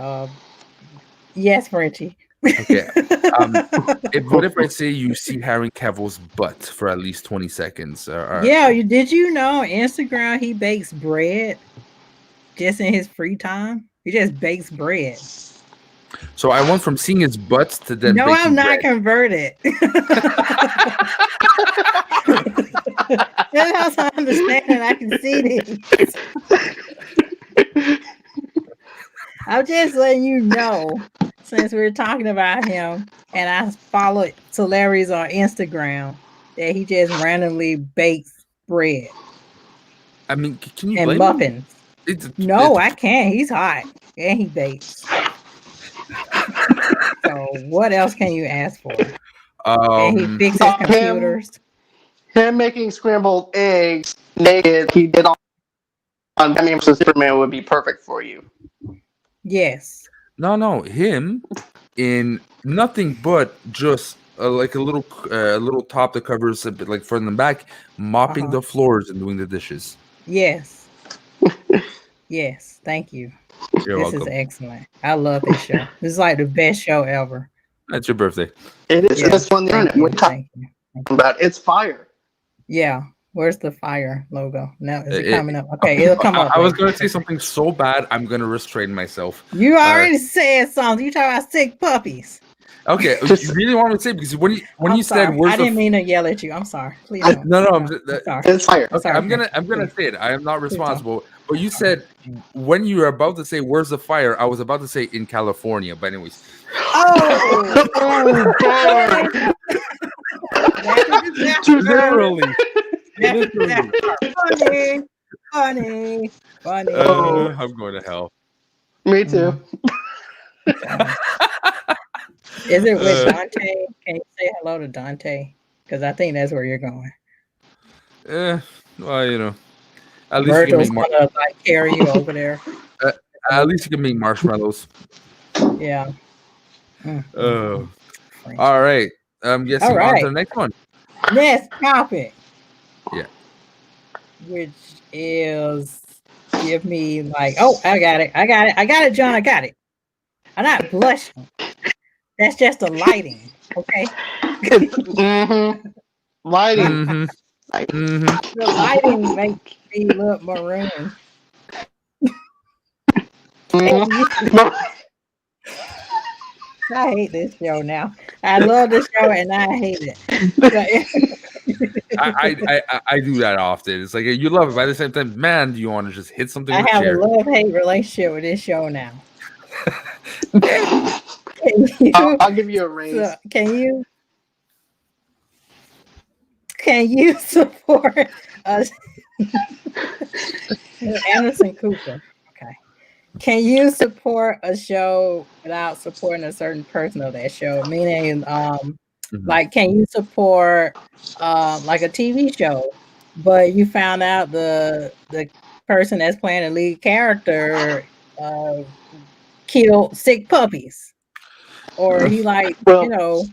yes, Frenchie. Okay. What if I say you see Harry Cavill's butt for at least 20 seconds? Yeah, did you know on Instagram he bakes bread just in his free time? He just bakes bread. So I went from seeing his butt to then. No, I'm not converted. That's how I understand it. I can see this. I'm just letting you know, since we're talking about him, and I follow celebrities on Instagram, that he just randomly bakes bread. I mean, can you and blame muffins? No, I can't. He's hot and he bakes. So what else can you ask for? And he fixes computers. Him making scrambled eggs naked, he did on Batman vs Superman would be perfect for you. Yes. No, him in nothing but just like a little top that covers a bit like front and back, mopping the floors and doing the dishes. Yes. Yes. Thank you. You're welcome. This is excellent. I love this show. This is like the best show ever. That's your birthday. It is. It's on the internet. We're talking about it's fire. Yeah. Where's the fire logo? Now is it coming up? Okay, it'll come up. I was going to say something so bad, I'm going to restrain myself. You already said something. You talking about sick puppies. Okay, you really want me to say because when you said I didn't mean to yell at you. I'm sorry. Please don't. No, sorry. It's fire. Okay, I'm gonna say it. I am not responsible. But you said when you were about to say where's the fire, I was about to say in California. But anyways. Oh, God. Literally. Funny. I'm going to hell. Me too. Is it with Dante? Can you say hello to Dante? Because I think that's where you're going. Well, at least Virgil's gonna carry you over there. At least you can make marshmallows. Yeah. All right. I'm guessing on to the next one. Next topic. Yeah. Which is give me I got it, John. I got it. I'm not blushing. That's just the lighting, okay? Lighting. The lighting makes me look maroon. I hate this show now. I love this show and I hate it. I do that often. It's like you love it, but at the same time, man, do you want to just hit something? I have a love-hate relationship with this show now. I'll give you a raise. So, can you support us? Anderson Cooper. Okay. Can you support a show without supporting a certain person of that show? Meaning, Mhm. like, can you support like a TV show, but you found out the person that's playing the lead character uh killed sick puppies, or he like, you Well, know,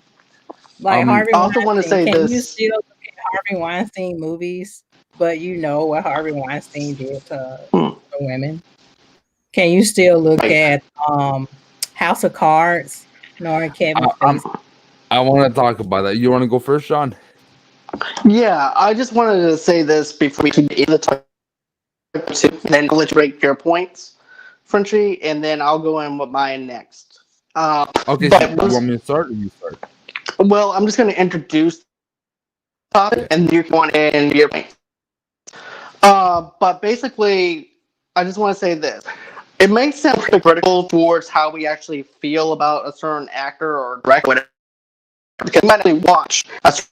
like I Harvey also want to Weinstein. say Can you this. still look at Harvey Weinstein movies, but you know what Harvey Weinstein did Hmm, to women? Can you still look right. at House of Cards, knowing Kevin I, I'm, Spacey? I want to talk about that. You want to go first, Sean? Yeah, I just wanted to say this before we get into the topic, and then I'll let you break your points, Frenchie, and then I'll go in with mine next. Uh, Okay, so but you want me to start or you start? well, I'm just going to introduce the topic, Okay. and you can go on and your points. But basically, I just want to say this. It may sound pretty critical towards how we actually feel about a certain actor or director, whatever, because we might actually watch a certain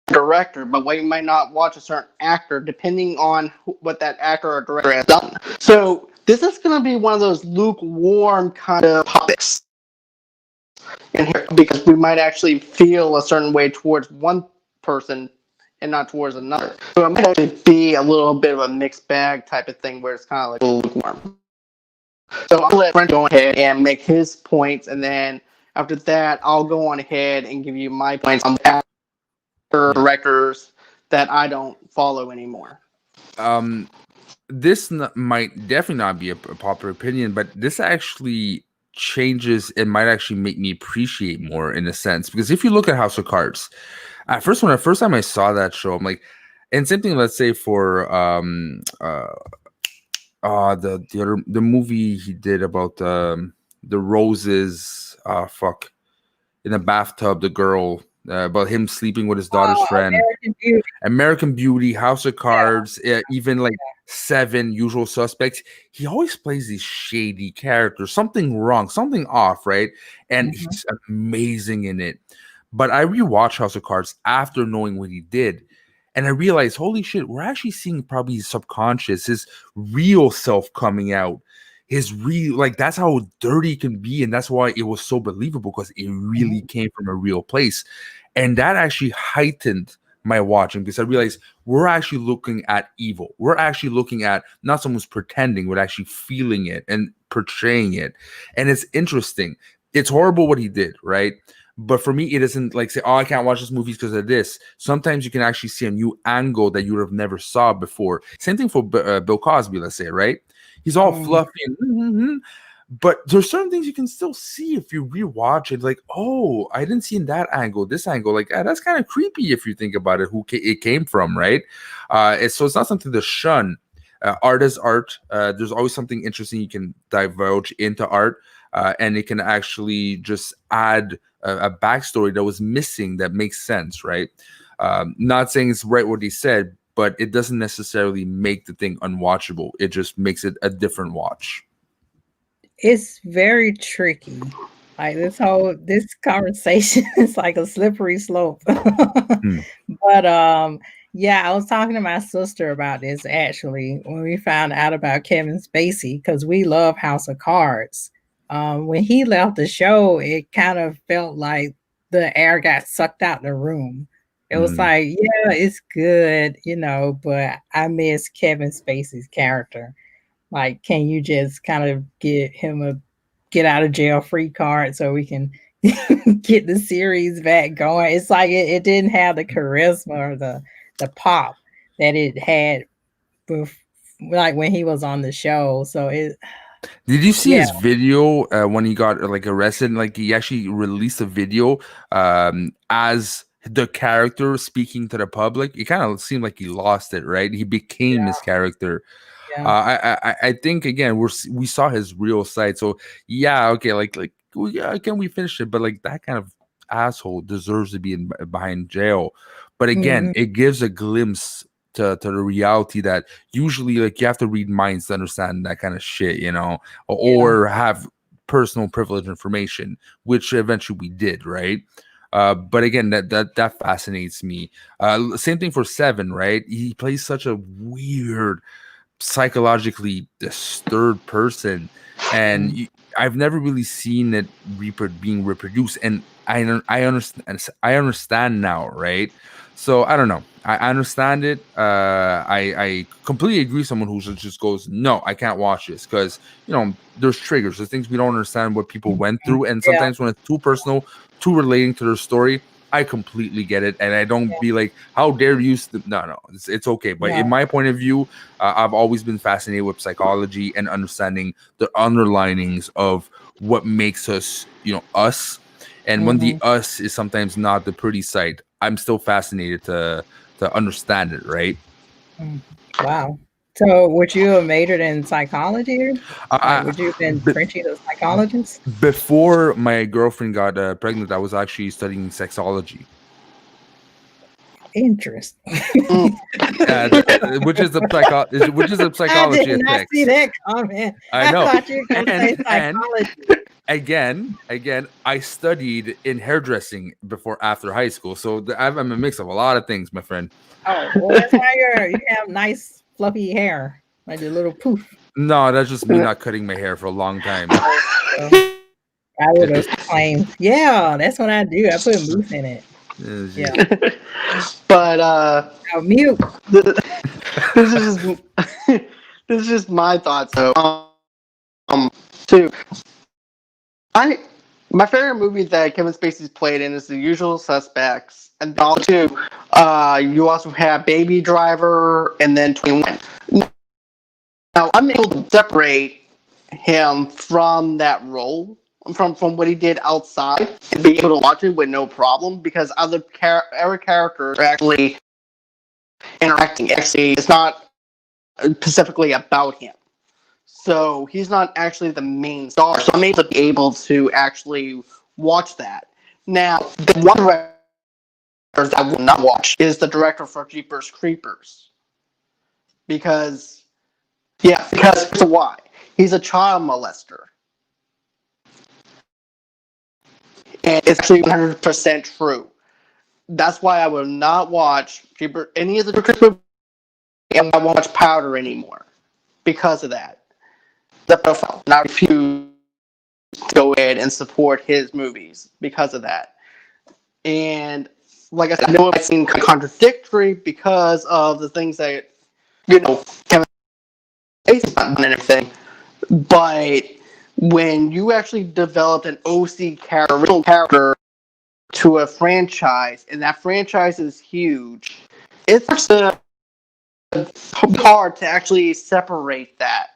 director, but we might not watch a certain actor depending on what that actor or director has done. So this is going to be one of those lukewarm kind of topics in here because we might actually feel a certain way towards one person and not towards another. So it might actually be a little bit of a mixed bag type of thing where it's kind of like lukewarm. So I'll let Brent go ahead and make his points, and then after that, I'll go on ahead and give you my points on the actor Yeah. directors that I don't follow anymore. Um, this might definitely not be a popular opinion, but this actually changes and might actually make me appreciate more in a sense. Because if you look at House of Cards, at first, when the first time I saw that show, I'm like, and same thing. Let's say for the movie he did about the roses. Fuck, in the bathtub, the girl about him sleeping with his daughter's Oh, friend. American Beauty. American Beauty, House of Yeah. Cards, even like Seven, Usual Suspects. He always plays these shady characters, something wrong, something off, right? And Mhm. he's amazing in it. But I rewatched House of Cards after knowing what he did. And I realized, holy shit, we're actually seeing probably his subconscious, his real self coming out. His real, like, that's how dirty it can be. And that's why it was so believable because it really Mhm. came from a real place. And that actually heightened my watching because I realized we're actually looking at evil. We're actually looking at not someone's pretending, but actually feeling it and portraying it. And it's interesting. It's horrible what he did, right? But for me, it isn't like say, oh, I can't watch this movie because of this. Sometimes you can actually see a new angle that you would have never saw before. Same thing for Bill Cosby, let's say, right? He's all Mhm. fluffy and but there's certain things you can still see if you rewatch it. Like, oh, I didn't see in that angle, this angle. Like, that's kind of creepy if you think about it. It came from, right? So it's not something to shun. Art is art. There's always something interesting you can divulge into art, and it can actually just add a backstory that was missing that makes sense, right? Not saying it's right what he said, but it doesn't necessarily make the thing unwatchable. It just makes it a different watch. It's very tricky. Like this conversation is like a slippery slope. Hmm. But yeah, I was talking to my sister about this actually when we found out about Kevin Spacey because we love House of Cards. When he left the show, it kind of felt like the air got sucked out the room. It was Hmm. like, yeah, it's good, you know, but I miss Kevin Spacey's character. Like, can you just kind of get him a get out of jail free card so we can get the series back going? It's like it didn't have the charisma or the pop that it had like when he was on the show. So it Did you see yeah. his video when he got like arrested? Like he actually released a video as the character speaking to the public. It kind of seemed like he lost it, right? He became his character. Yeah. I think again we saw his real side. So yeah, okay, yeah, can we finish it? But like that kind of asshole deserves to be behind jail. But again, Mhm. it gives a glimpse to the reality that usually like you have to read minds to understand that kind of shit, Yeah. or have personal privilege information, which eventually we did, right? But again, that fascinates me. Same thing for Seven, right? He plays such a weird psychologically disturbed person, and Mm. I've never really seen it being reproduced, and I understand. I understand now, right? So I don't know. I understand it. I completely agree. Someone who just goes, no, I can't watch this because there's triggers, there's things we don't understand what people went through, and Yeah, sometimes when it's too personal, too relating to their story, I completely get it, and I don't yeah, be like, "How dare you?" No, it's okay. But in no. my point of view, I've always been fascinated with psychology and understanding the underlinings of what makes us, us. And when the Mhm. us is sometimes not the pretty sight, I'm still fascinated to understand it, right? Mm. Wow. So would you have majored in psychology? Like, I, would you have been I, Frenchie the psychologist? Before my girlfriend got pregnant, I was actually studying sexology, Interesting. Mm. which is a I did psychology of not see sex. that comment. I I know, thought you were gonna say and psychology. again, I studied in hairdressing after high school, so I'm a mix of a lot of things, my friend. Oh, well, that's why you have nice fluffy hair, like a little poof. No, that's just me not cutting my hair for a long time. Oh, well, I would have claimed, yeah, that's what I do. I put mousse in it. Yeah. But Now mute. th- this is just this is just my thoughts though. Too. I My favorite movie that Kevin Spacey's played in is The Usual Suspects, and also too, you also have Baby Driver, and then 21. Now I'm able to separate him from that role, from what he did outside, and be able to watch it with no problem because other characters are actually interacting. Actually, it's not specifically about him. So he's not actually the main star. So I'm able to actually watch that. Now, the one director that I will not watch is the director for Jeepers Creepers. Because, because here's why. He's a child molester. And it's actually 100% true. That's why I will not watch any of the Jeepers and I won't watch Powder anymore. Because of that. The profile. And I refuse to go ahead and support his movies because of that. And like I said, I know it might seem contradictory because of the things that Kevin Spacey's not done and everything, but when you actually developed an OC character, original character to a franchise, and that franchise is huge, it's hard to actually separate that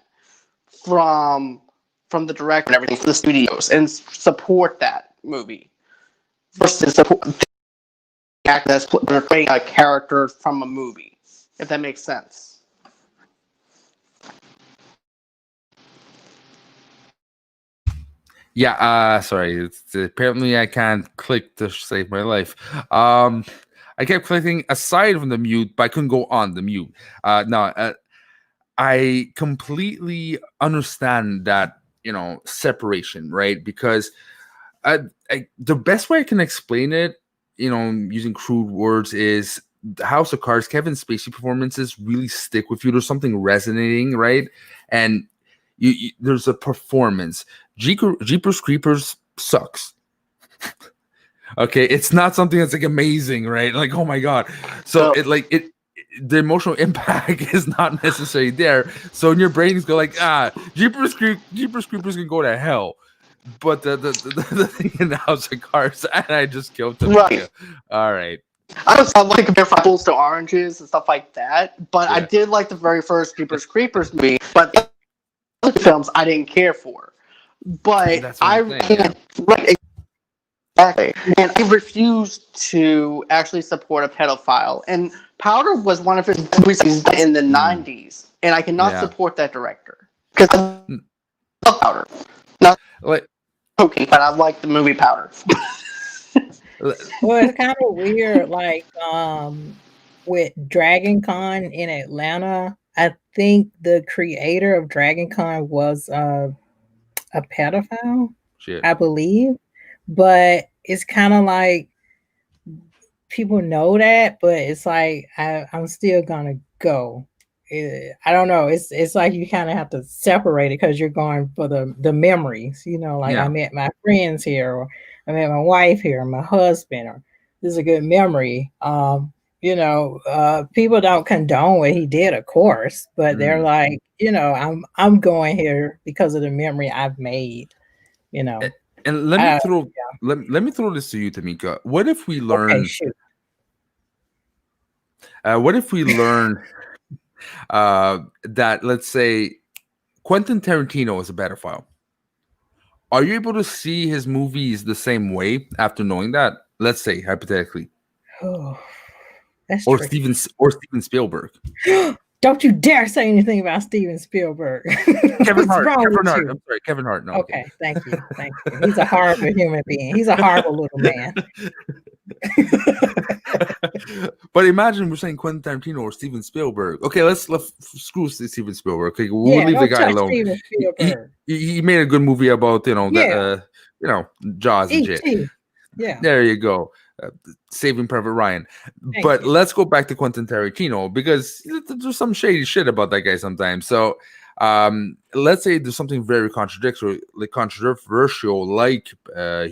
from the director and everything for the studios and support that movie versus support act as portraying a character from a movie, if that makes sense. Yeah, sorry. Apparently I can't click to save my life. I kept clicking aside from the mute, but I couldn't go on the mute. No, I completely understand that, separation, right? Because the best way I can explain it, using crude words, is the House of Cards. Kevin Spacey performances really stick with you. There's something resonating, right? And there's a performance. Jeepers Creepers sucks. Okay, it's not something that's like amazing, right? Like, oh my god. So So, the emotional impact is not necessarily there. So in your brain, you go like, Jeepers Creepers can go to hell. But the thing in the House of Cards, and I just killed right. Tomeka. All right. I want to compare apples to oranges and stuff like that, but I Yeah. did like the very first Jeepers Creepers movie, but the other films I didn't care for. But That's what I'm saying. Yeah. right, exactly. And I refused to actually support a pedophile. And Powder was one of his movies in the Mm, 90s, and I cannot yeah. support that director because I love Powder. Not Like, okay, but I like the movie Powder. Well, it's kind of weird, like with Dragon Con in Atlanta. I think the creator of Dragon Con was a pedophile, shit. I believe. But it's kind of like people know that, but it's like I'm still gonna go. I don't know. It's like you kind of have to separate it because you're going for the memories. Like I Yeah. met my friends here, or I met my wife here, or my husband, or this is a good memory. People don't condone what he did, of course, but they're Mm. like, I'm going here because of the memory I've made. You A- know, And let me uh, throw let me throw this to you, Tomeka. What if we okay, learn? shoot. What if we learn that, let's say, Quentin Tarantino is a pedophile? Are you able to see his movies the same way after knowing that? Let's say hypothetically, Oh, that's or tricky. Steven Spielberg, Don't you dare say anything about Steven Spielberg. Kevin What's Hart, wrong Kevin with Hart. you? I'm sorry, Kevin Hart. No, okay. Okay, thank you. Thank you. He's a horrible human being. He's a horrible little man. But imagine we're saying Quentin Tarantino or Steven Spielberg. Okay, let's screw Steven Spielberg. Okay, we'll Yeah, leave the don't guy touch alone. Steven He, Spielberg. he made a good movie about Yeah, Jaws and shit. E.T. Yeah, There you go. Saving Private Ryan. thank But you. let's go back to Quentin Tarantino because there's some shady shit about that guy sometimes. So let's say there's something very controversial, like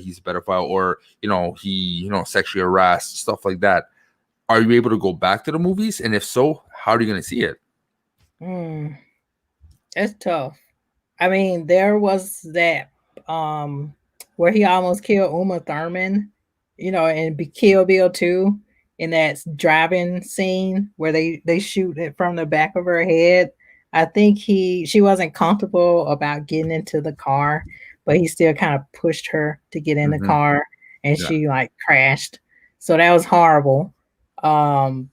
he's a pedophile, or he sexually harassed, stuff like that. Are you able to go back to the movies? And if so, how are you going to see it? Mm, it's tough. I mean, there was that where he almost killed Uma Thurman, in Kill Bill 2, in that driving scene where they shoot it from the back of her head. I think she wasn't comfortable about getting into the car, but he still kind of pushed her to get in the Hmm. car, and Yeah. she like crashed. So that was horrible. Um,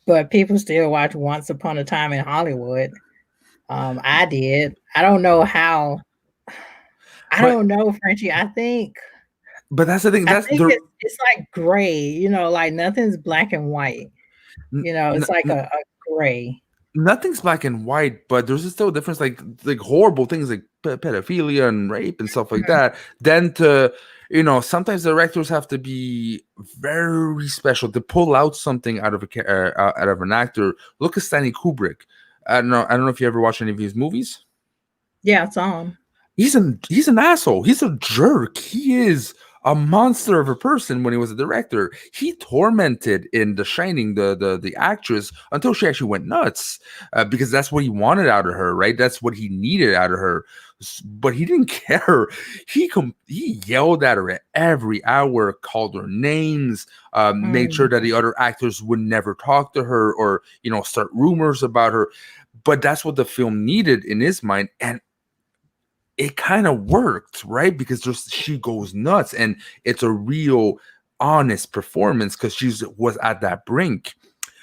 but people still watch Once Upon a Time in Hollywood. I did. I don't know how. I But don't know, Frenchie. that's the thing. I That's think the it's like gray. Like nothing's black and white. n- It's like n- a gray. nothing's black and white, but there's still a difference, like horrible things like pedophilia and rape and stuff like Mhm. that. Then to sometimes directors have to be very special to pull out something out of out of an actor. Look at Stanley Kubrick. I don't know if you ever watched any of his movies. Yeah, it's on. He's an asshole. He's a jerk. He is a monster of a person. When he was a director, he tormented in The Shining the actress until she actually went nuts, because that's what he wanted out of her, right? That's what he needed out of her. But he didn't care. He yelled at her at every hour, called her names, made sure Mm, that the other actors would never talk to her, or start rumors about her. But that's what the film needed in his mind, and it kind of worked, right? Because she goes nuts, and it's a real honest performance because she was at that brink.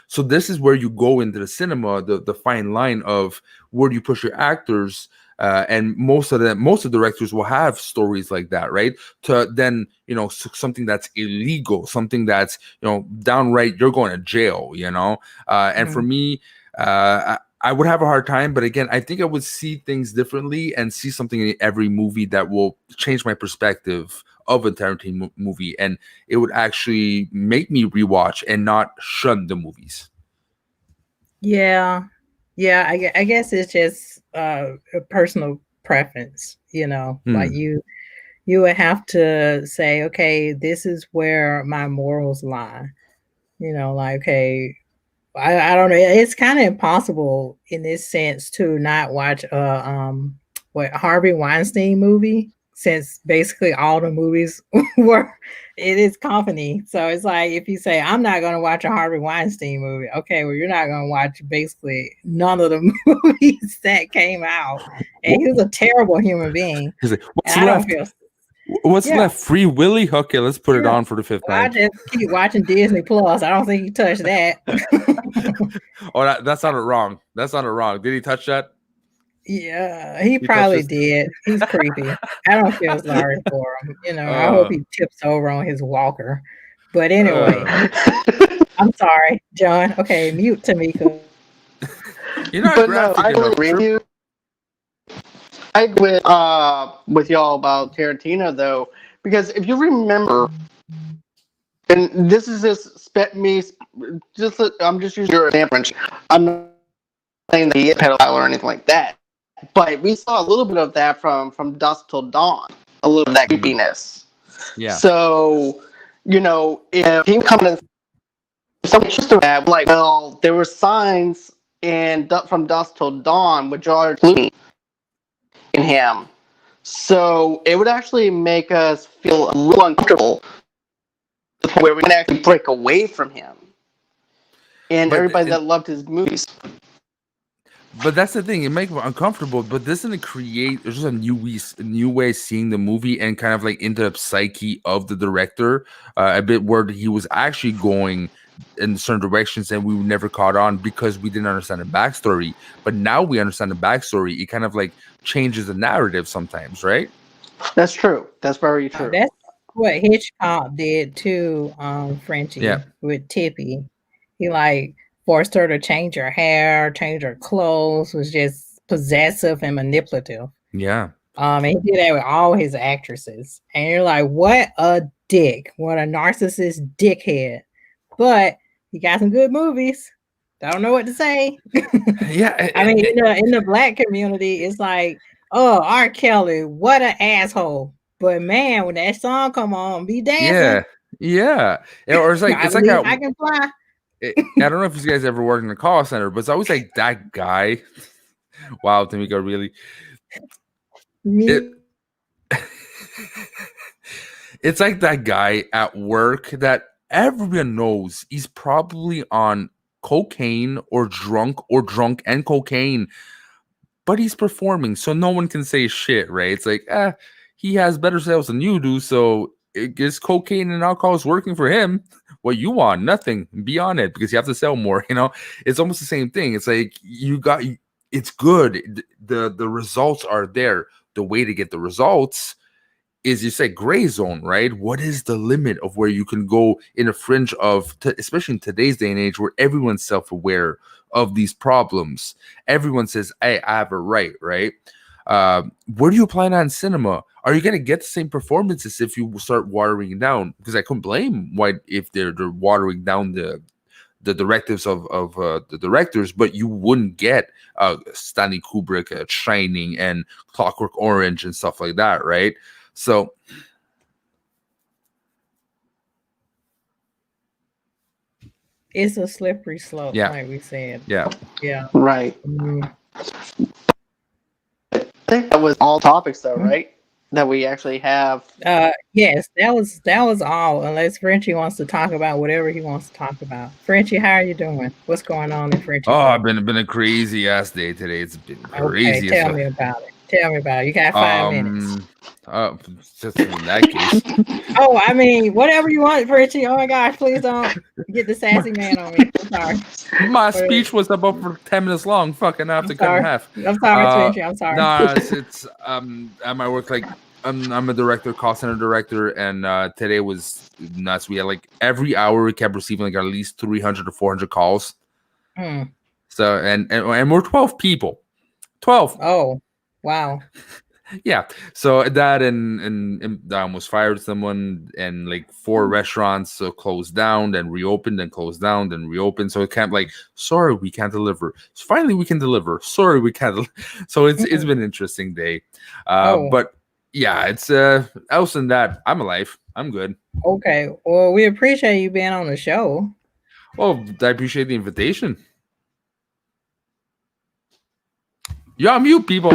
So this is where you go into the cinema, the fine line of where do you push your actors, and most of directors will have stories like that, right? To then something that's illegal, something that's downright you're going to jail, and for mm. me, I would have a hard time, but again, I think I would see things differently and see something in every movie that will change my perspective of a Tarantino movie, and it would actually make me rewatch and not shun the movies. Yeah, yeah. I guess it's just a personal preference. Like Hmm. you would have to say, okay, this is where my morals lie. Like, okay, I don't know. It's kind of impossible in this sense to not watch what Harvey Weinstein movie, since basically all the movies were it is company. So it's like if you say I'm not going to watch a Harvey Weinstein movie, okay, well you're not going to watch basically none of the movies that came out. And he was a terrible human being. He's like, And what's I don't left? feel What's yeah. left? Free Willy? Okay, let's put it Yeah. on for the fifth Well, I time. just keep watching Disney Plus. I don't think he touched that. Oh, that sounded wrong. That sounded wrong. Did he touch that? Yeah, he He touched probably this? did. He's creepy. I don't feel sorry for him. I hope Uh, he tips over on his walker. But anyway, uh, I'm sorry, John. Okay, mute Tomeka. you're not But no, graphic I totally enough. agree with you. I agree with y'all about Tarantino though, because if you remember, and this is just me, I'm just using your example. I'm not saying that he is a pedophile or anything like that. But we saw a little bit of that from Dusk Till Dawn, a little of that creepiness. Yeah. So, if he comes in, someone just to that, like, well, there were signs from Dusk Till Dawn with George Clooney in him. So it would actually make us feel a little uncomfortable where we can actually break away from him and everybody that loved his movies. But that's the thing; it makes me uncomfortable. But doesn't it create just a new way of seeing the movie and kind of like into the psyche of the director a bit, where he was actually going in certain directions and we never caught on because we didn't understand the backstory. But now we understand the backstory. It kind of like changes the narrative sometimes, right? That's true. That's very true. That's what Hitchcock did too, Frenchie, with Tippy. He like forced her to change her hair, change her clothes, was just possessive and manipulative. Yeah. And he did that with all his actresses. And you're like, what a dick. What a narcissist dickhead. But he got some good movies. I don't know what to say. Yeah. I mean, in the Black community, it's like, oh, R. Kelly, what an asshole. But man, when that song come on, be dancing. Yeah. Or it's like I can fly. I don't know if you guys ever worked in a call center, but it's always like that guy. Wow, Tomeka, really? It's like that guy at work that everyone knows he's probably on cocaine or drunk and cocaine, but he's performing, so no one can say shit, right? It's like, he has better sales than you do, so it gets cocaine and alcohol is working for him. What you want? Nothing. Be on it because you have to sell more. It's almost the same thing. It's like it's good. The results are there. The way to get the results is, you say, gray zone, right? What is the limit of where you can go in a fringe of, especially in today's day and age where everyone's self-aware of these problems. Everyone says, hey, I have a right? Where do you apply that in cinema? Are you going to get the same performances if you start watering it down? Because I couldn't blame why if they're watering down the directives of the directors, but you wouldn't get Stanley Kubrick, Shining and Clockwork Orange and stuff like that, right? So it's a slippery slope, like we said. Yeah. Right. I think that was all topics, though, right? That we actually have. Yes, that was all. Unless Frenchie wants to talk about whatever he wants to talk about. Frenchie, how are you doing? What's going on in Frenchie? Oh, I've been a crazy ass day today. It's been crazy. Okay, tell me about it. You got 5 minutes. Just in that case. Oh, I mean, whatever you want, Frenchie. Oh my gosh, please don't get the sassy man on me. I'm sorry. My speech was about for 10 minutes long. Fucking I have to cut in half. I'm sorry, Frenchie. I'm sorry. No, it's at my work, like I'm a director, call center director, and today was nuts. We had like every hour we kept receiving like at least 300 to 400 calls. So and we're 12 people. 12. Oh, wow. Yeah, so that and I almost fired someone, and like 4 restaurants closed down, then reopened, then closed down, then reopened. So it can't like, sorry, we can't deliver. So finally, we can deliver. Sorry, we can't. So it's been an interesting day, but yeah, it's else than that, I'm alive. I'm good. Okay, well, we appreciate you being on the show. Well, I appreciate the invitation. Yeah, I'm mute, people.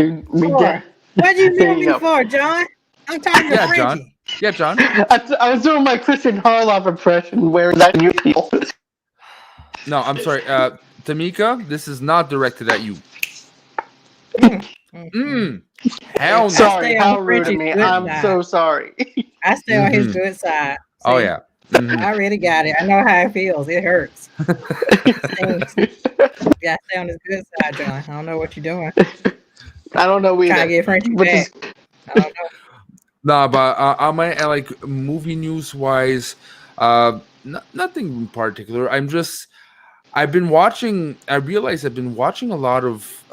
What you doing me for, John? I'm talking to Frenchie. John. Yeah, John. I was doing my Christian Harloff impression. Where is that you people? No, I'm sorry. Tomeka, this is not directed at you. Hell no. Sorry, how rude of me. I'm so sorry. I stay on his good side. See? Oh, yeah. I really got it. I know how it feels. It hurts. Yeah, stay on his good side, John. I don't know what you're doing. I don't know either. Trying to get Frenchie back. I don't know. No, but I might like movie news wise, nothing in particular. I've been watching. I realize I've been watching a lot of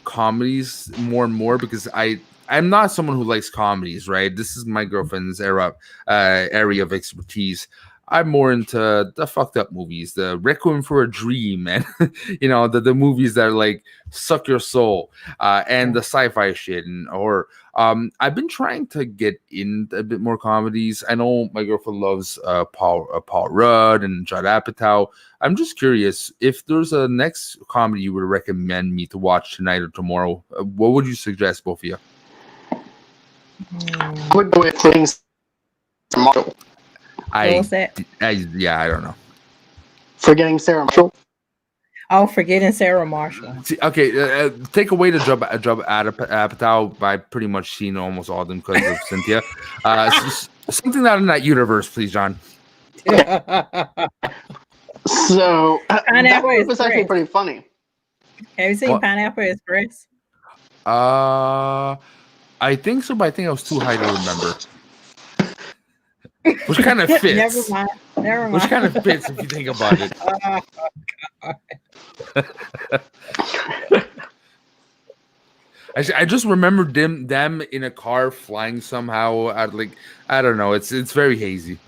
comedies more and more because I'm not someone who likes comedies, right? This is my girlfriend's area of expertise. I'm more into the fucked up movies, the Requiem for a Dream, and the movies that like suck your soul, and the sci-fi shit and horror. I've been trying to get in a bit more comedies. I know my girlfriend loves Paul Rudd and Judd Apatow. I'm just curious if there's a next comedy you would recommend me to watch tonight or tomorrow. What would you suggest, both of you? I would go with things. Marshall. What was that? I don't know. Forgetting Sarah Marshall. Oh, Forgetting Sarah Marshall. See, okay, take away the Judd Apatow. I pretty much seen almost all of them because of Cynthia. Something out in that universe, please, John. So that was actually pretty funny. Have you seen Pineapple Express? I think so, but I think I was too high to remember. Which kind of fits. Never mind. Which kind of fits if you think about it. I just remembered them in a car flying somehow. I don't know. It's very hazy.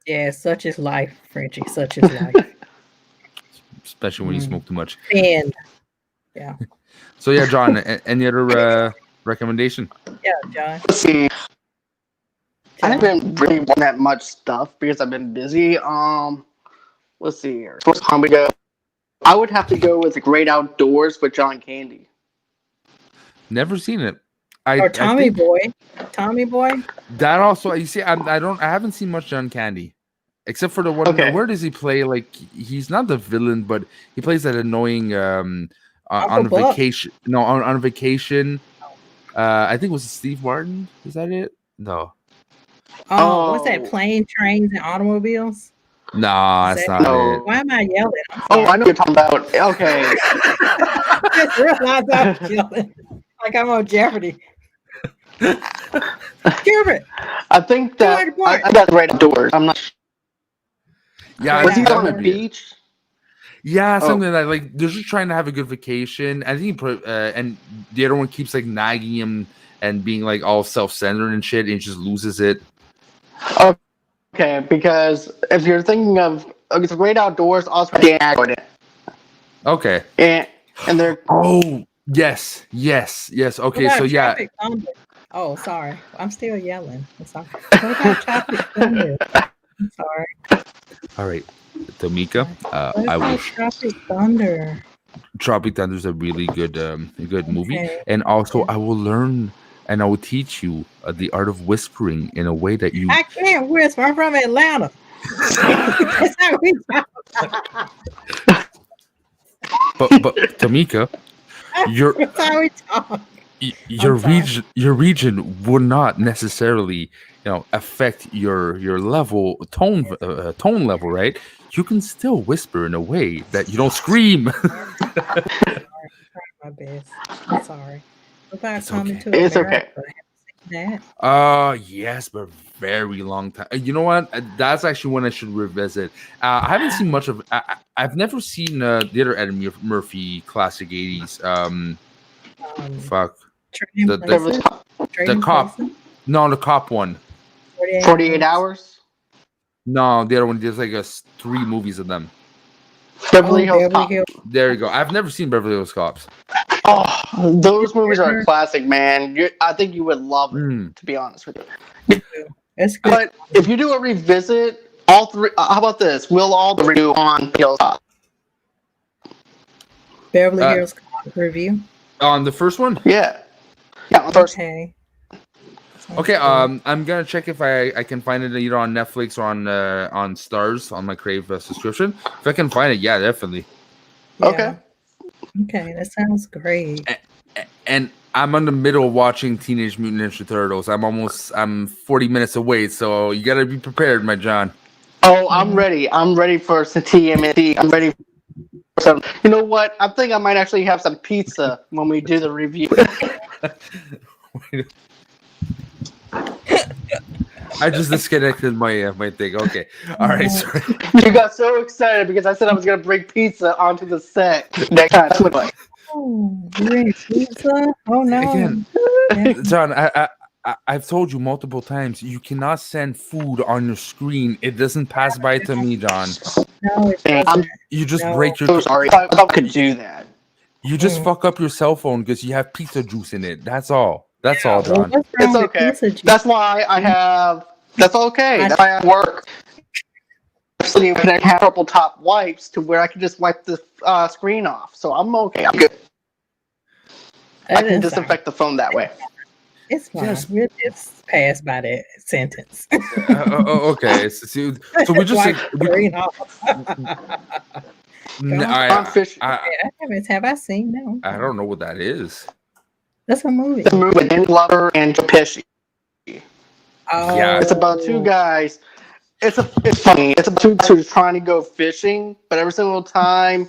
Yeah, such is life, Frenchie. Such is life. Especially when you smoke too much. And yeah. So yeah, John. Any other recommendation? Yeah, John. Let's see. I haven't really watched that much stuff because I've been busy. Let's see here. I would have to go with The Great Outdoors with John Candy. Never seen it. Or Tommy Boy. Tommy Boy. That also, you see, I haven't seen much John Candy, except for the one. Okay. Where does he play? Like he's not the villain, but he plays that annoying on vacation. No, on vacation. I think it was Steve Martin. Is that it? No. Oh, what's that? Plane, trains, and automobiles? Nah, that's not it. Why am I yelling? Oh, I know what you're talking about. Okay. I just realized I was yelling. Like I'm on Jeopardy. Gilbert. I think that I got The Great Outdoors. I'm not sure. Yeah, was he on the beach? Yeah, something like that. Like they're just trying to have a good vacation. I think and the other one keeps like nagging him and being like all self-centered and shit, and he just loses it. Okay, because if you're thinking of The Great Outdoors, also Dan Aykroyd. Okay. And they're yes. Okay, so yeah. Thunder? Oh, sorry. I'm still yelling. I'm sorry. What about Tropic Thunder? I'm sorry. All right, Tomeka. I will. Tropic Thunder. Tropic Thunder is a really good movie, and also I will learn and I will teach you the art of whispering in a way that you. I can't whisper. I'm from Atlanta. That's how we talk. But Tomeka, that's how we talk. Your region would not necessarily affect your tone level, right? You can still whisper in a way that you don't scream. I'm trying my best. I'm sorry. It's okay. Yes, but very long time. You know what? That's actually one I should revisit. I haven't seen much of. I've never seen the other Eddie Murphy classic 80s. The cop. No, the cop one. 48 Hours. No, the other one. There's like 3 movies of them. Beverly Hills Cop. There you go. I've never seen Beverly Hills Cops. Oh, those movies are a classic, man. I think you would love it, to be honest with you. That's good. But if you do a revisit, all 3. How about this? We'll all review on Hills Cop. Beverly Hills Cop review on the first one. Yeah. On the first. Okay. I'm gonna check if I can find it either on Netflix or on Stars on my Crave subscription. If I can find it, yeah, definitely. Yeah. Okay, that sounds great. And I'm in the middle of watching Teenage Mutant Ninja Turtles. I'm 40 minutes away, so you gotta be prepared, my John. Oh, I'm ready. I'm ready for some TMNT. I'm ready for some. You know what? I think I might actually have some pizza when we do the review. I just disconnected my thing. Okay. All right. Sorry. You got so excited because I said I was going to bring pizza onto the set next time. Oh, bring pizza? Oh, no. Again, John, I've told you multiple times, you cannot send food on your screen. It doesn't pass by to me, John. No, it I'm doesn't. You just No. break your. so sorry. I thought I could do that. You just fuck up your cell phone because you have pizza juice in it. That's all. That's all, Well, John. what's It's wrong with okay. pizza juice? That's why I have. That's okay. That's why I work. Actually, you can have purple top wipes to where I can just wipe the screen off. So I'm okay. I'm good. I can disinfect the phone that way. It's fine. Yes. We'll just pass by that sentence. Okay. So we just Wipe like, the screen off. Have I seen that? I don't know what that is. That's a movie. It's a movie with Danny Glover and Joe Pesci. Oh. Yeah. It's about two guys. It's funny. It's about two guys who are trying to go fishing, but every single time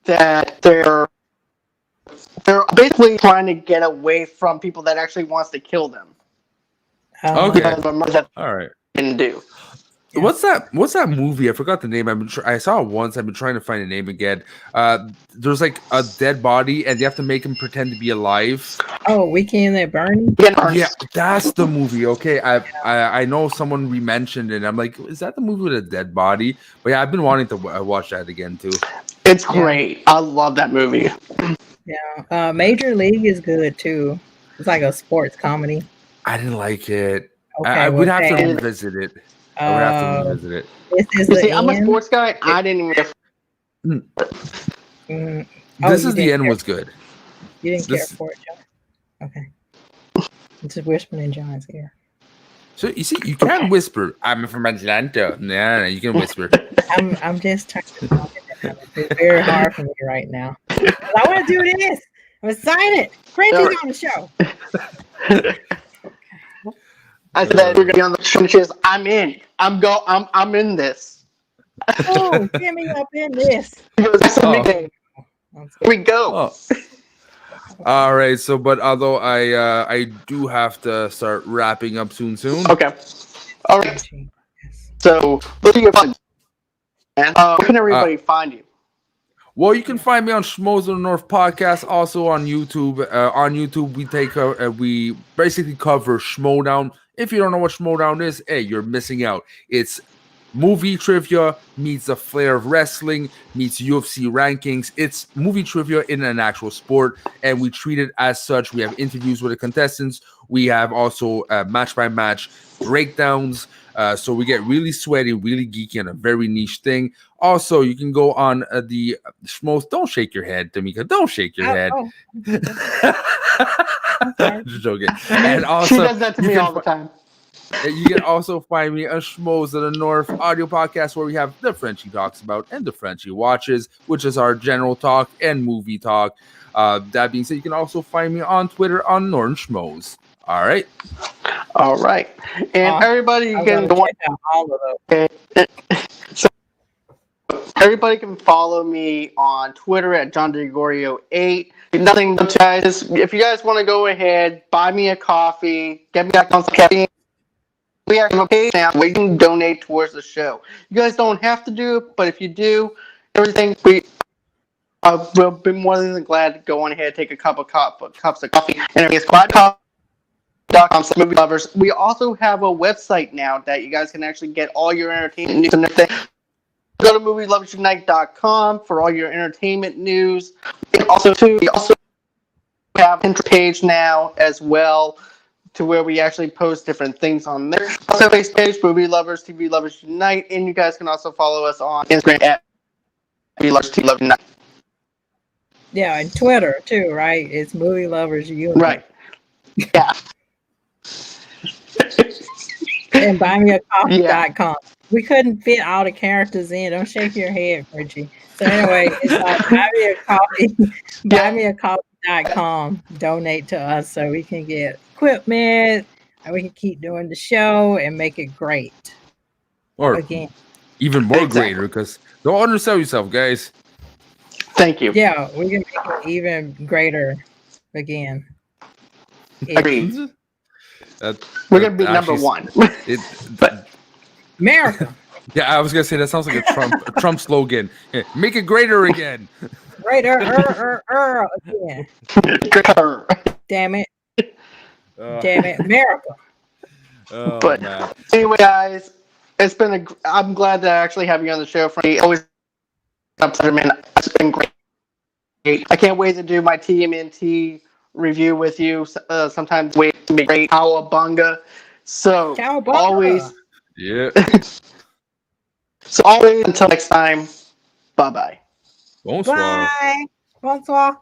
that they're basically trying to get away from people that actually wants to kill them. Okay. That All right. didn't do. Yeah. What's that movie? I forgot the name. I saw it once. I've been trying to find the name again. There's like a dead body, and they have to make him pretend to be alive. Oh, Weekend at Bernie? Yeah, that's the movie. Okay, I know someone re-mentioned it. I'm like, is that the movie with a dead body? But yeah, I've been wanting to watch that again too. It's great. I love that movie. Yeah. Major League is good too. It's like a sports comedy. I didn't like it. Okay, I would have to well, revisit it. I would have to revisit it. This is You the see, I'm a end. sports guy. I didn't even. This is the end was good. You didn't care for it, John. Okay. I'm just whispering in John's ear. So you see, you can whisper. I'm from Atlanta. No, you can whisper. I'm just trying to talk it. It's very hard for me right now. I want to do this. I'm excited. Frenchie's on the show. I said we're gonna be on the show. I'm in. I'm in this. Oh, get me up in this. Here we go. Oh. All right. So, but although I do have to start wrapping up soon. Okay. All right. So let's see your fun. And where can everybody find you? Well, you can find me on Schmoes of the North podcast, also on YouTube. On YouTube, we basically cover Schmodown. If you don't know what Schmodown is, hey, you're missing out. It's movie trivia meets the flair of wrestling meets UFC rankings. It's movie trivia in an actual sport, and we treat it as such. We have interviews with the contestants. We have also match by match breakdowns. So we get really sweaty, really geeky on a very niche thing. Also, you can go on the Schmoes. Don't shake your head, Tomeka. Don't shake your head. Just joking. And also, she does that to me all the time. You can also find me on Schmoes of the North audio podcast, where we have the Frenchie talks about and the Frenchie watches, which is our general talk and movie talk. That being said, you can also find me on Twitter on Norton Schmoes. All right. All right. And everybody can go all of those. So everybody can follow me on Twitter at JohnDeGregorio8. Nothing, guys. If you guys want to go ahead, buy me a coffee, get me back on some caffeine. We have a page now where you can donate towards the show. You guys don't have to do it, but if you do, everything we'll be more than glad to go on ahead, take a cups of coffee, and everything's movie lovers. We also have a website now that you guys can actually get all your entertainment news and everything. Go to movieloversunite.com for all your entertainment news. We also have an page now as well, to where we actually post different things on there. Also, Facebook page, Movie Lovers, TV Lovers Unite, and you guys can also follow us on Instagram at Movie Lovers, TV Lovers Unite. Yeah, and Twitter too, right? It's Movie Lovers Unite. Right. Yeah. And buymeacoffee.com. Yeah. We couldn't fit all the characters in. Don't shake your head, Frenchie. So anyway, it's buymeacoffee.com. Donate to us so we can get equipment and we can keep doing the show and make it great. Or again, even more greater, because don't undersell yourself, guys. Thank you. Yeah, we can make it even greater again. Agreed. We're gonna be number one. But America. Yeah, I was gonna say that sounds like a Trump slogan. Yeah, make it greater again. Greater again. Greater. Damn it. Damn it, America. Oh But man. anyway, guys, it's been I'm glad to actually have you on the show. Frankie, always a pleasure, man. It's been great. I can't wait to do my TMNT review with you. Sometimes wait to be great. Cowabunga. So Cowabunga. always, Yeah. so always until next time. Bye bye. Bonsoir. Bye. Bonsoir.